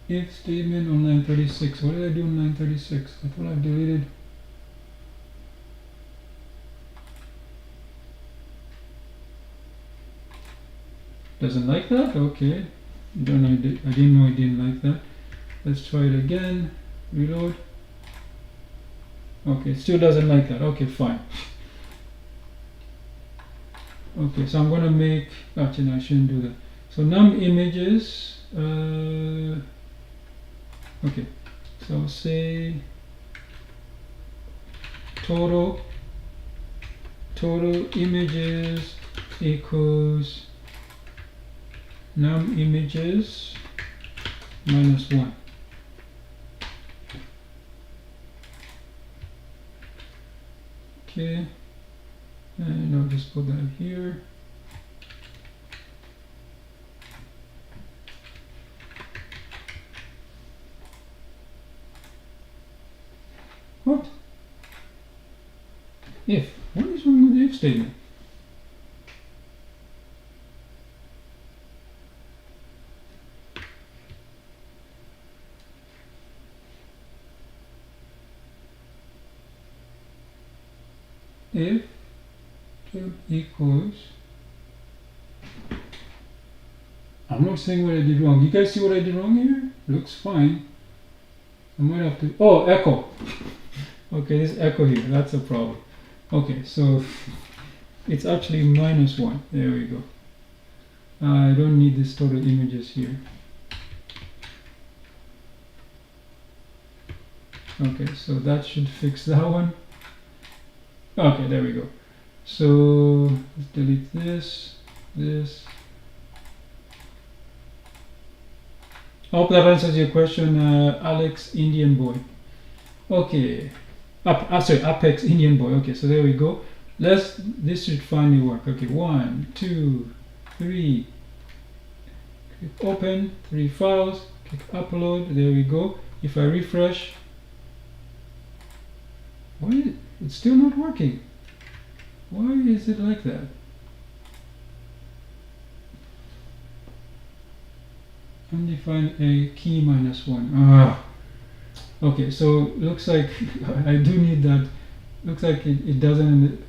If statement on line 36. What did I do on line 36? I thought I deleted. Doesn't like that? Okay. I didn't know it didn't like that. Let's try it again. Reload. Okay, it still doesn't like that. Okay, fine. Okay, so I'm gonna make, actually no, I shouldn't do that. So num images, okay, so I'll say total images equals num images -1. Okay, and I'll just put that here. What? If. What is wrong with the if statement? If temp equals, I'm not saying what I did wrong. You guys see what I did wrong here? Looks fine. I might have to, oh, echo. Okay, this echo here, that's a problem. Okay, so it's actually -1. There we go. I don't need this total images here. Okay, so that should fix that one. Okay, there we go. So let's delete this. I hope that answers your question, Alex Indian boy. Okay, sorry, Apex Indian boy. Okay, so there we go. This should finally work. Okay, 1, 2, 3. Click open, 3 files. Click upload. There we go. If I refresh, why is it? It's still not working. Why is it like that? Undefined a key -1. Ah. Okay, so looks like I do need that. Looks like it doesn't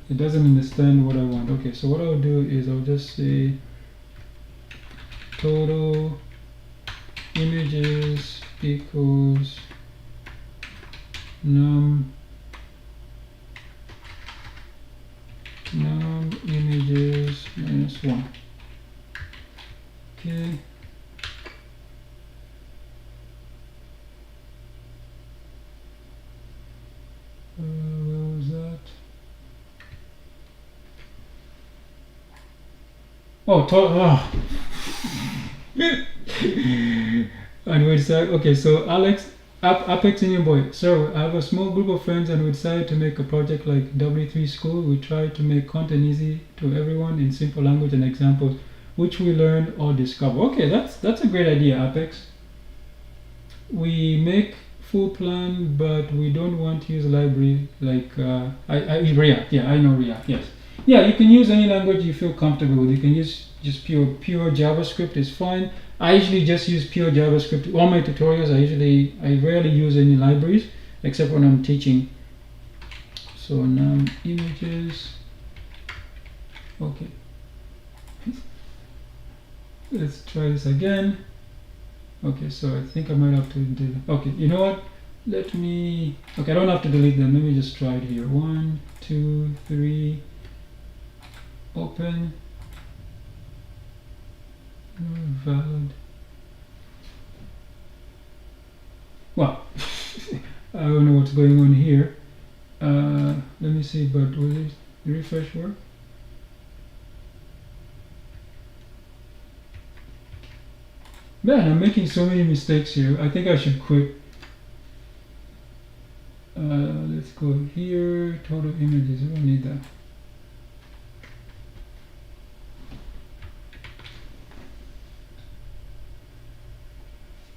understand what I want. Okay, so what I'll do is I'll just say total images equals num images -1. Okay. Where was that? Oh, and we decided, okay, so Alex, Apex Indian boy. So I have a small group of friends and we decided to make a project like W3 School. We try to make content easy to everyone in simple language and examples, which we learn or discover. Okay, that's a great idea, Apex. We make full plan, but we don't want to use a library like I use React. Yeah, I know React. Yes. Yeah, you can use any language you feel comfortable with. You can use just pure JavaScript is fine. I usually just use pure JavaScript. All my tutorials, I rarely use any libraries except when I'm teaching. So now images. Okay. Let's try this again. Okay, so I think I might have to delete. Okay, you know what? Let me. Okay, I don't have to delete them. Let me just try it here. 1, 2, 3. Open. Valid. Well, I don't know what's going on here. Let me see, but will it refresh work? Man, I'm making so many mistakes here. I think I should quit. Let's go here. Total images. I don't need that.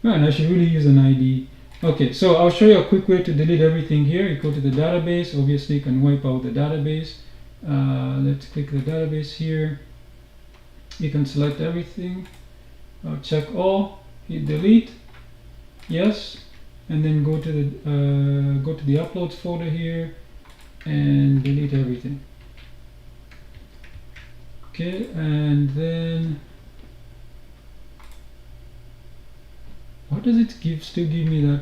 Man, I should really use an ID. Okay, so I'll show you a quick way to delete everything here. You go to the database. Obviously, you can wipe out the database. Let's click the database here. You can select everything. Check all. Hit delete. Yes, and then go to the uploads folder here and delete everything. Okay, and then what does it still give me that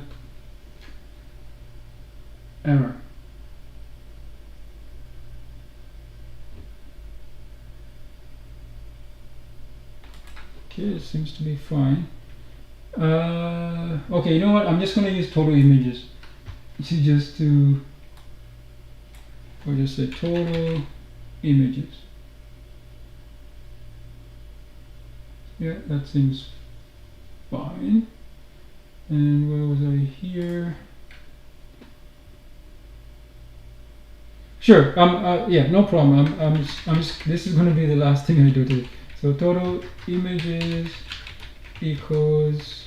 error? Okay, it seems to be fine. Okay, you know what? I'm just going to use total images. Just say total images. Yeah, that seems fine. And where was I here? Sure. Yeah, no problem. This is going to be the last thing I do today. So total images equals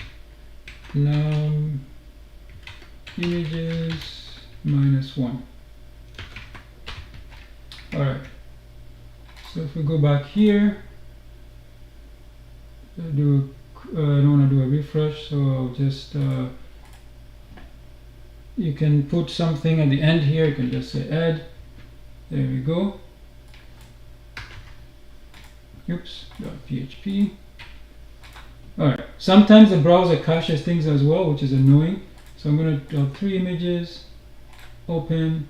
num images minus 1. All right. So if we go back here, I don't want to do a refresh, so I'll just you can put something at the end here. You can just say add. There we go. Oops, .php. Alright, sometimes the browser caches things as well, which is annoying. So I'm going to do 3 images, open.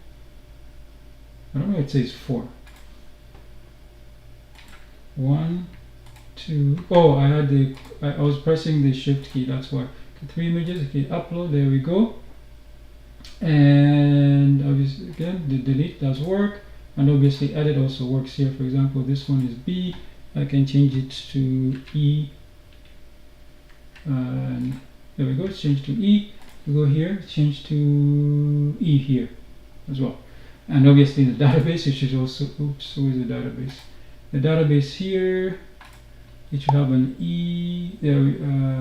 I don't know, it says 4. 1, 2. Oh, I was pressing the shift key, that's why. 3 images, okay, upload, there we go. And obviously, again, the delete does work. And obviously, edit also works here. For example, this one is B. I can change it to E. And there we go, it's changed to E. We go here, change to E here as well. And obviously the database, it should also, oops, who is the database? The database here, it should have an E, there,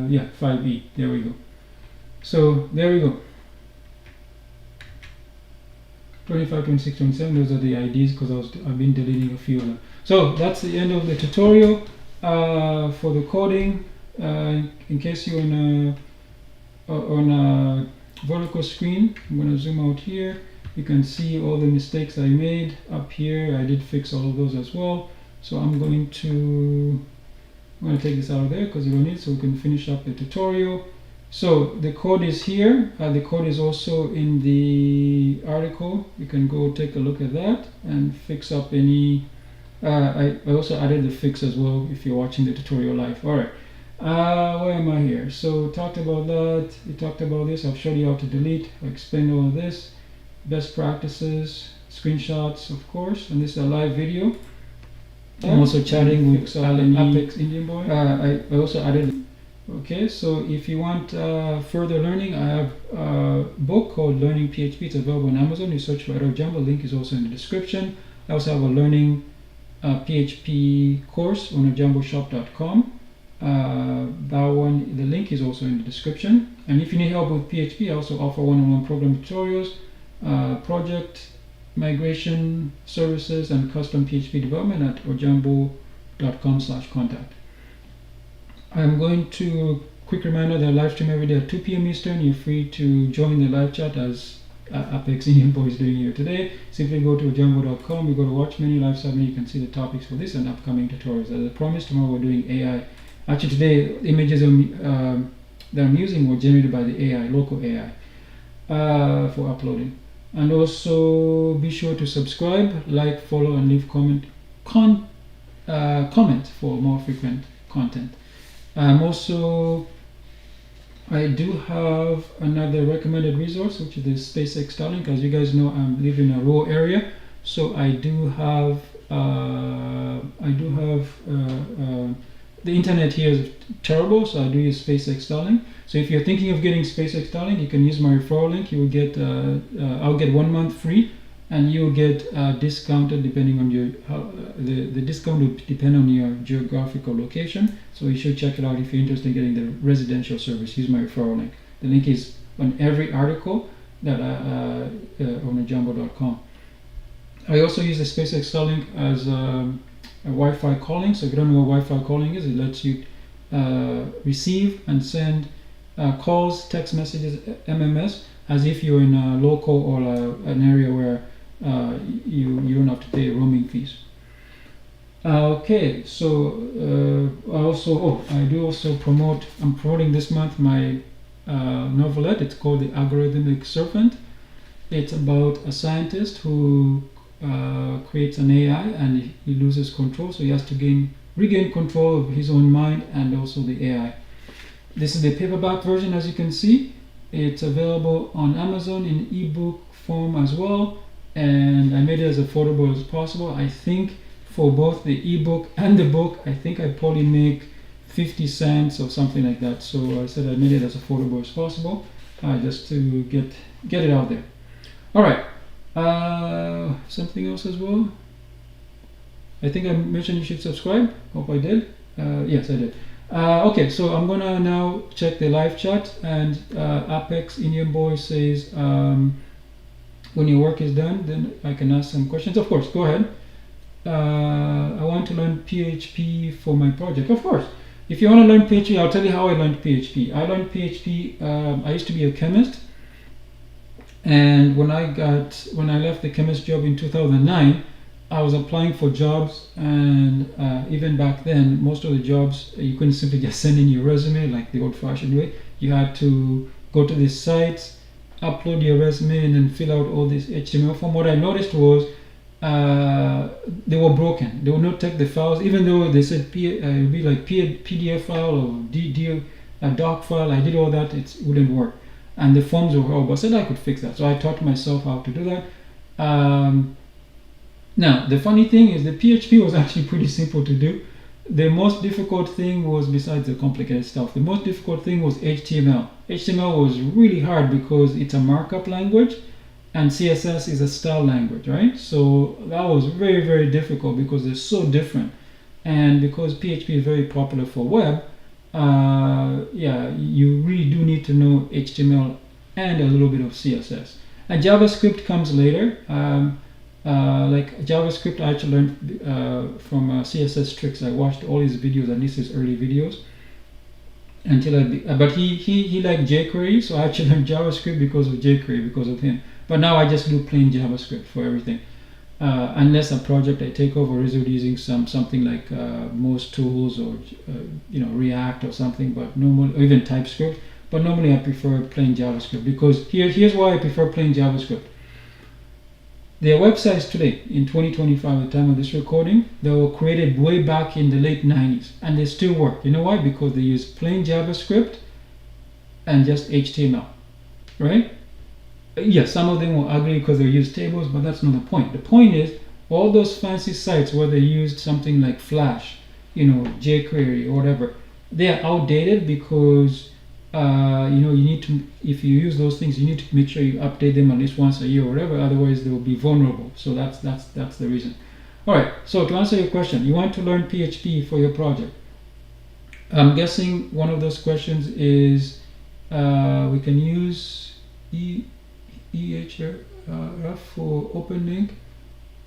yeah, 5E, there we go. So there we go. 25, 26, 27, those are the IDs because I've been deleting a few of them. So that's the end of the tutorial for the coding. In case you're on a vertical screen, I'm going to zoom out here. You can see all the mistakes I made up here. I did fix all of those as well. So I'm going to take this out of there because you don't need it, so we can finish up the tutorial. So the code is here. The code is also in the article. You can go take a look at that and fix up any. I also added the fix as well if you're watching the tutorial live. All right. Where am I here? So talked about that. We talked about this. I've showed you how to delete. I explained all of this. Best practices, screenshots, of course. And this is a live video. I'm also chatting with Apex Indian Boy. I also added. Okay, so if you want further learning, I have a book called Learning PHP. It's available on Amazon. You search for Ojambo. Link is also in the description. I also have a Learning PHP course on ojamboshop.com. That one, the link is also in the description. And if you need help with PHP, I also offer one-on-one program tutorials, project migration services, and custom PHP development at Ojambo ojambo.com/contact. I'm going to quick reminder that I live stream every day at 2 p.m. Eastern. You're free to join the live chat as Apex Ojambo is doing here today. Simply go to ojambo.com. You go to watch menu, live submit. You can see the topics for this and upcoming tutorials. As I promised, tomorrow we're doing AI. Actually, today the images that I'm using were generated by the AI, local AI, for uploading. And also be sure to subscribe, like, follow, and leave comment for more frequent content. Also, I do have another recommended resource, which is the SpaceX Starlink. As you guys know, I live in a rural area, so I do have the internet here is terrible, so I do use SpaceX Starlink. So if you're thinking of getting SpaceX Starlink, you can use my referral link. You will get I'll get 1 month free, and you'll get discounted depending on your the discount will depend on your geographical location. So you should check it out if you're interested in getting the residential service. Use my referral link. The link is on every article that on ojambo.com. I also use the SpaceX Starlink as a Wi-Fi calling. So if you don't know what Wi-Fi calling is, it lets you receive and send calls, text messages, MMS, as if you're in a local or an area where you don't have to pay roaming fees. Okay, so I do also promote. I'm promoting this month my novelette. It's called The Algorithmic Serpent. It's about a scientist who creates an AI and he loses control, so he has to regain control of his own mind and also the AI. This is the paperback version, as you can see. It's available on Amazon in ebook form as well, and I made it as affordable as possible. I think for both the ebook and the book, I think I probably make 50 cents or something like that. So I said I made it as affordable as possible, just to get it out there. All right. Something else as well. I think I mentioned you should subscribe. Hope I did. Yes, I did. Okay, so I'm gonna now check the live chat, and Apex Ojambo says when your work is done, then I can ask some questions. Of course, go ahead. I want to learn PHP for my project. Of course, if you want to learn PHP, I'll tell you how I learned PHP. I learned PHP. I used to be a chemist, and when I left the chemist job in 2009, I was applying for jobs, and even back then, most of the jobs you couldn't simply just send in your resume like the old-fashioned way. You had to go to these sites, upload your resume, and then fill out all this HTML form. What I noticed was they were broken. They would not take the files, even though they said it would be like PDF file or doc file. I did all that; it wouldn't work, and the forms were horrible. I said I could fix that, so I taught myself how to do that. Now, the funny thing is the PHP was actually pretty simple to do. The most difficult thing was, besides the complicated stuff, the most difficult thing was HTML. HTML was really hard because it's a markup language and CSS is a style language, right? So that was very, very difficult because they're so different. And because PHP is very popular for web, you really do need to know HTML and a little bit of CSS. And JavaScript comes later. Like JavaScript, I actually learned from CSS Tricks. I watched all his videos, at least his early videos, but he liked jQuery, so I actually learned JavaScript because of jQuery, because of him. But now I just do plain JavaScript for everything, unless a project I take over is using something like most tools or React or something, but normally, or even TypeScript. But normally I prefer plain JavaScript, because here's why I prefer plain JavaScript. There are websites today in 2025 at the time of this recording that were created way back in the late 90s, and they still work. You know why? Because they use plain JavaScript and just HTML, right? Yes, some of them were ugly because they use tables, but that's not the point. The point is, all those fancy sites where they used something like Flash, jQuery or whatever, they are outdated because you need to, if you use those things, you need to make sure you update them at least once a year or whatever, otherwise they will be vulnerable. So that's the reason. All right, so to answer your question, you want to learn PHP for your project. I'm guessing one of those questions is we can use EHRF for open link.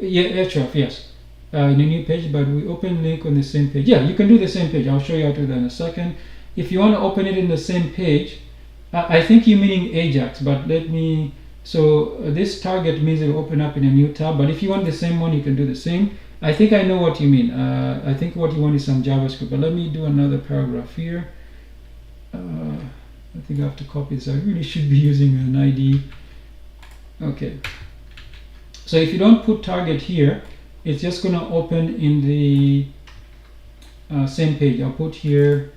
Yeah, href, yes. in a new page, but we open link on the same page. Yeah, you can do the same page. I'll show you how to do that in a second. If you want to open it in the same page, I think you're meaning Ajax, but let me, so this target means it will open up in a new tab, but if you want the same one, you can do the same. I think I know what you mean. I think what you want is some JavaScript, but let me do another paragraph here. I think I have to copy this. I really should be using an ID. Okay. So if you don't put target here, it's just going to open in the same page. I'll put here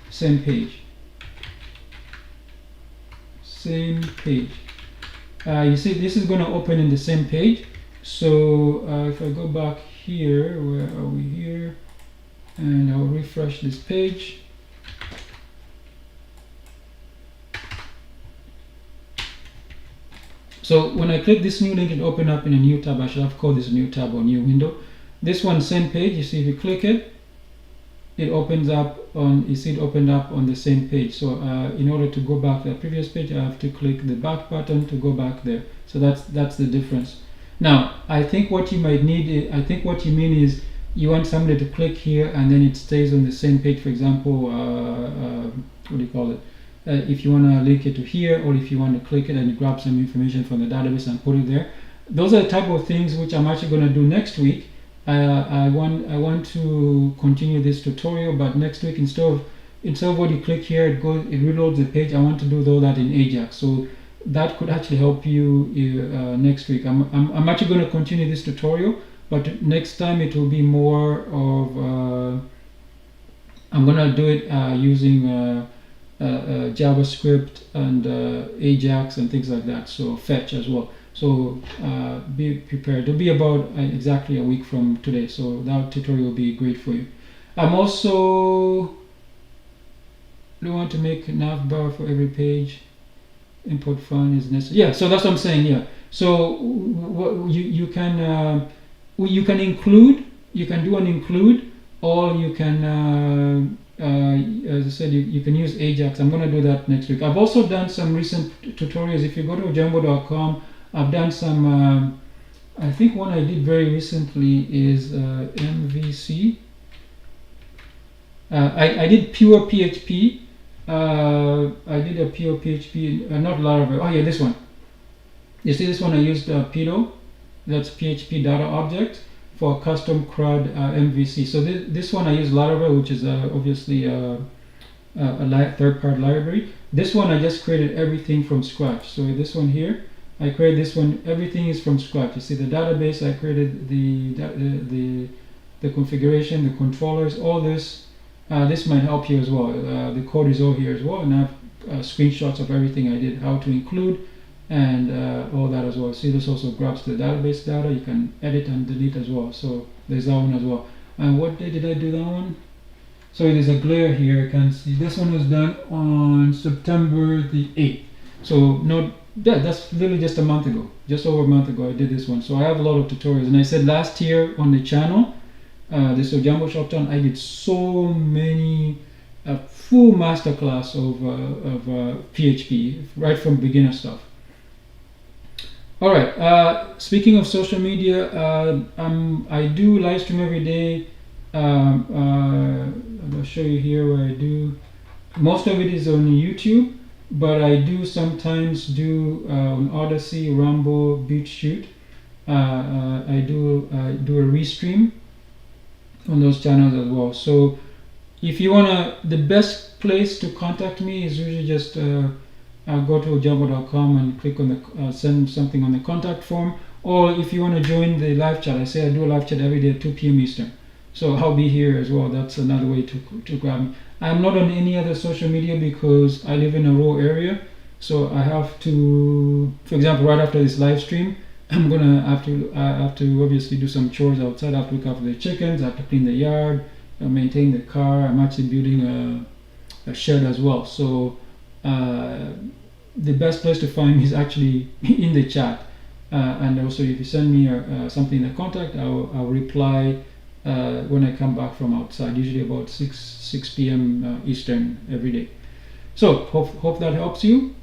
same page. Same page. You see, this is going to open in the same page. So if I go back here, where are we here? And I'll refresh this page. So when I click this new link, it open up in a new tab. I should have called this new tab or new window. This one, same page. You see, if you click it, it opens up on. You see, it opened up on the same page. So in order to go back to the previous page, I have to click the back button to go back there. So that's the difference. Now, I think what you might need. I think what you mean is you want somebody to click here and then it stays on the same page. For example, what do you call it? If you want to link it to here, or if you want to click it and grab some information from the database and put it there. Those are the type of things which I'm actually going to do next week. I want to continue this tutorial, but next week instead of what you click here, it reloads the page. I want to do all that in Ajax, so that could actually help you next week. I'm actually going to continue this tutorial, but next time it will be more of I'm going to do it using JavaScript and Ajax and things like that, so fetch as well. So be prepared. It'll be about exactly a week from today, so that tutorial will be great for you. I'm also want to make a nav for every page. Import file is necessary. Yeah, so that's what I'm saying. Yeah, so you can include, you can do an include, or you can as I said, you can use Ajax. I'm going to do that next week. I've also done some recent tutorials. If you go to ojambo.com, I've done some, I think one I did very recently is MVC. I did pure PHP. I did a pure PHP, not Laravel. Oh yeah, this one. You see this one I used Pido, that's PHP data object, for custom CRUD MVC. So this one I use Laravel, which is obviously a third-party library. This one I just created everything from scratch. So this one here, I created this one. Everything is from scratch. You see the database. I created the configuration, the controllers, all this. This might help you as well. The code is all here as well, and I have screenshots of everything I did, how to include, and all that as well. See, this also grabs the database data. You can edit and delete as well. So there's that one as well. And what day did I do that one? So there's a glare here. You can see this one was done on September the 8th. So that's literally just a month ago, just over a month ago I did this one. So I have a lot of tutorials, and I said last year on the channel, this Ojambo Shoptown, I did so many full masterclass of PHP right from beginner stuff. All right. Speaking of social media, I do live stream every day. I'm gonna show you here where I do. Most of it is on YouTube, but I do sometimes do on Odyssey, Rumble, BitChute. I do a restream on those channels as well. So if you wanna, the best place to contact me is usually just go to ojambo.com and click on the send something on the contact form, or if you want to join the live chat, I say I do a live chat every day at 2 p.m. Eastern, so I'll be here as well. That's another way to grab me. I'm not on any other social media because I live in a rural area, so I have to, for example, right after this live stream, I'm gonna have to obviously do some chores outside. I have to look after the chickens, I have to clean the yard, maintain the car. I'm actually building a shed as well, so the best place to find me is actually in the chat, and also if you send me something in the contact, I'll reply when I come back from outside, usually about 6 p.m. Eastern every day. So hope that helps you.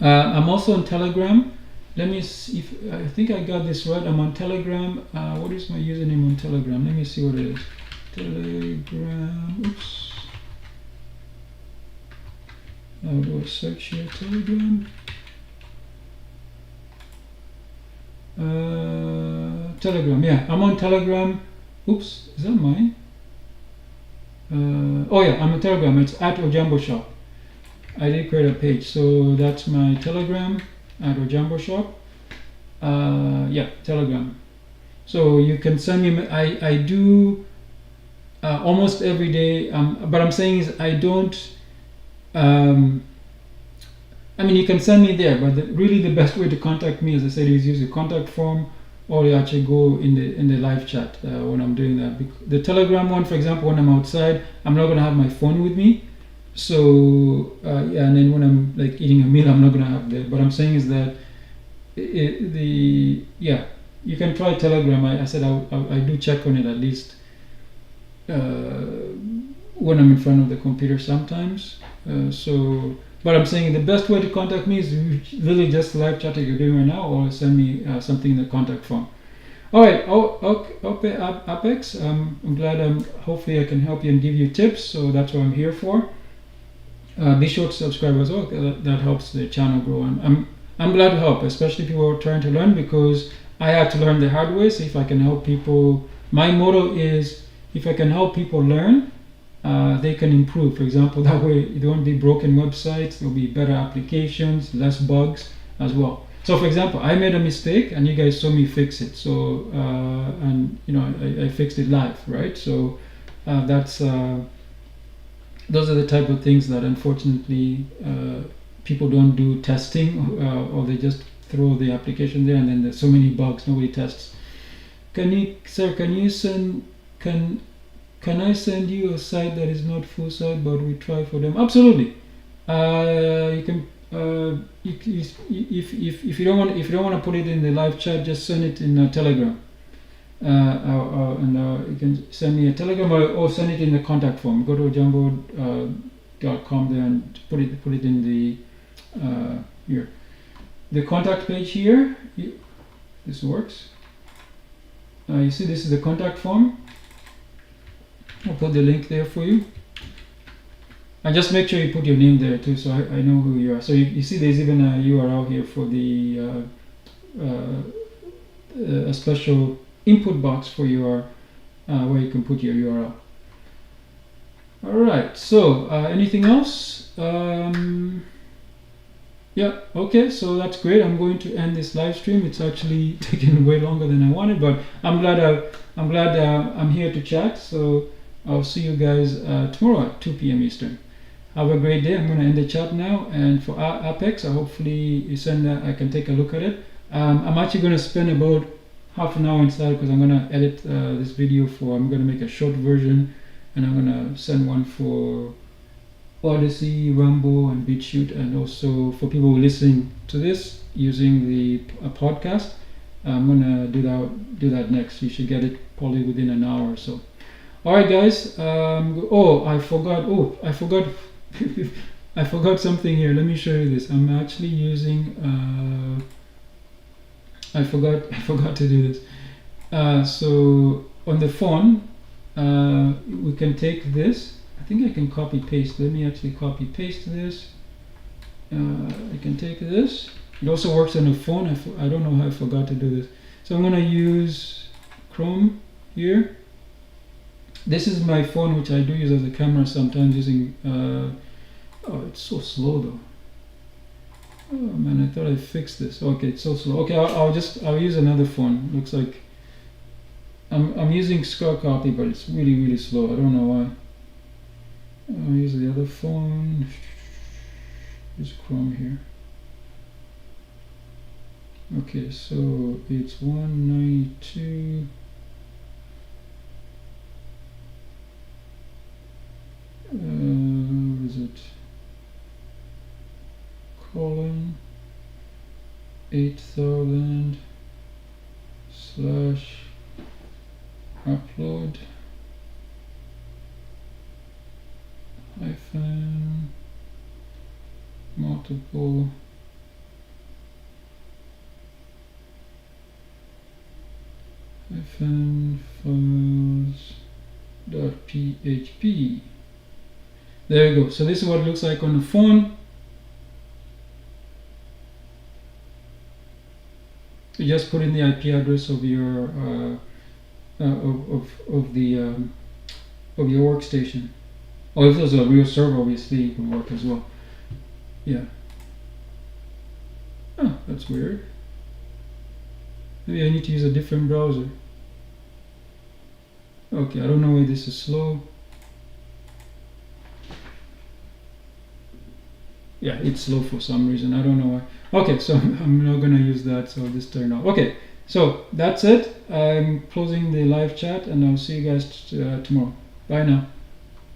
I'm also on Telegram. let me see if I think I got this right. I'm on Telegram. What is my username on Telegram? Let me see what it is. Telegram. Oops. How do I search here? Telegram. Telegram. Yeah, I'm on Telegram. Oops, is that mine? Oh yeah, I'm on Telegram. It's at Ojambo Shop. I did create a page, so that's my Telegram at Ojambo Shop. Yeah, Telegram. So you can send me. I do almost every day. But I'm saying is I don't. I mean, you can send me there, but really the best way to contact me, as I said, is use the contact form, or you actually go in the live chat when I'm doing that. The Telegram one, for example, when I'm outside, I'm not gonna have my phone with me. So yeah, and then when I'm like eating a meal, I'm not gonna have that. But I'm saying is that yeah, you can try Telegram. I said I do check on it at least when I'm in front of the computer sometimes. But I'm saying the best way to contact me is really just live chat like you're doing right now, or send me something in the contact form. All right, Apex. I'm glad. Hopefully, I can help you and give you tips. So that's what I'm here for. Be sure to subscribe as well. That helps the channel grow. I'm glad to help, especially people who are trying to learn, because I had to learn the hard way. So if I can help people, my motto is if I can help people learn, they can improve. For example, that way there won't be broken websites, there'll be better applications, less bugs as well. So for example, I made a mistake and you guys saw me fix it. So and you know I fixed it live, right? So that's those are the type of things that unfortunately people don't do testing, or they just throw the application there and then there's so many bugs, nobody tests. Can you send can I send you a site that is not full site but we try for them? Absolutely. You can if you don't want to put it in the live chat, just send it in Telegram. And you can send me a Telegram, or send it in the contact form. Go to ojambo.com there and put it in the here, the contact page here. This works. You see, this is the contact form. I'll put the link there for you. And just make sure you put your name there too, so I know who you are. So you see there's even a URL here for the a special input box for your where you can put your URL. Alright, so anything else? Yeah, okay, so that's great. I'm going to end this live stream. It's actually taking way longer than I wanted, but I'm glad I'm here to chat. So I'll see you guys tomorrow at 2 p.m. Eastern. Have a great day. I'm going to end the chat now. And for Apex, hopefully you send that. I can take a look at it. I'm actually going to spend about half an hour inside because I'm going to edit this video I'm going to make a short version, and I'm going to send one for Odyssey, Rumble, and BitChute, and also for people who listen to this using the podcast. I'm going to do that next. You should get it probably within an hour or so. Alright guys, I forgot I forgot something here. Let me show you this. I'm actually using I forgot to do this. So on the phone, we can take this. I think I can copy paste. Let me actually copy paste this. I can take this. It also works on the phone. I don't know how I forgot to do this. So I'm going to use Chrome here. This is my phone, which I do use as a camera sometimes using oh, it's so slow though. Oh man, I thought I fixed this. Okay, it's so slow. Okay, I'll use another phone. Looks like I'm using Scrub Copy, but it's really slow. I don't know why. I'll use the other phone. Use Chrome here. Okay, so it's 192. Where is it? Colon 8000 / upload - multiple files.php. There you go. So this is what it looks like on the phone. You just put in the IP address of your of your workstation. Or if there's a real server, obviously it will work as well. Yeah. Oh, that's weird. Maybe I need to use a different browser. Okay, I don't know why this is slow. Yeah, it's slow for some reason. I don't know why. Okay, so I'm not gonna use that, so I'll just turn it off. Okay, so that's it. I'm closing the live chat, and I'll see you guys tomorrow. Bye now.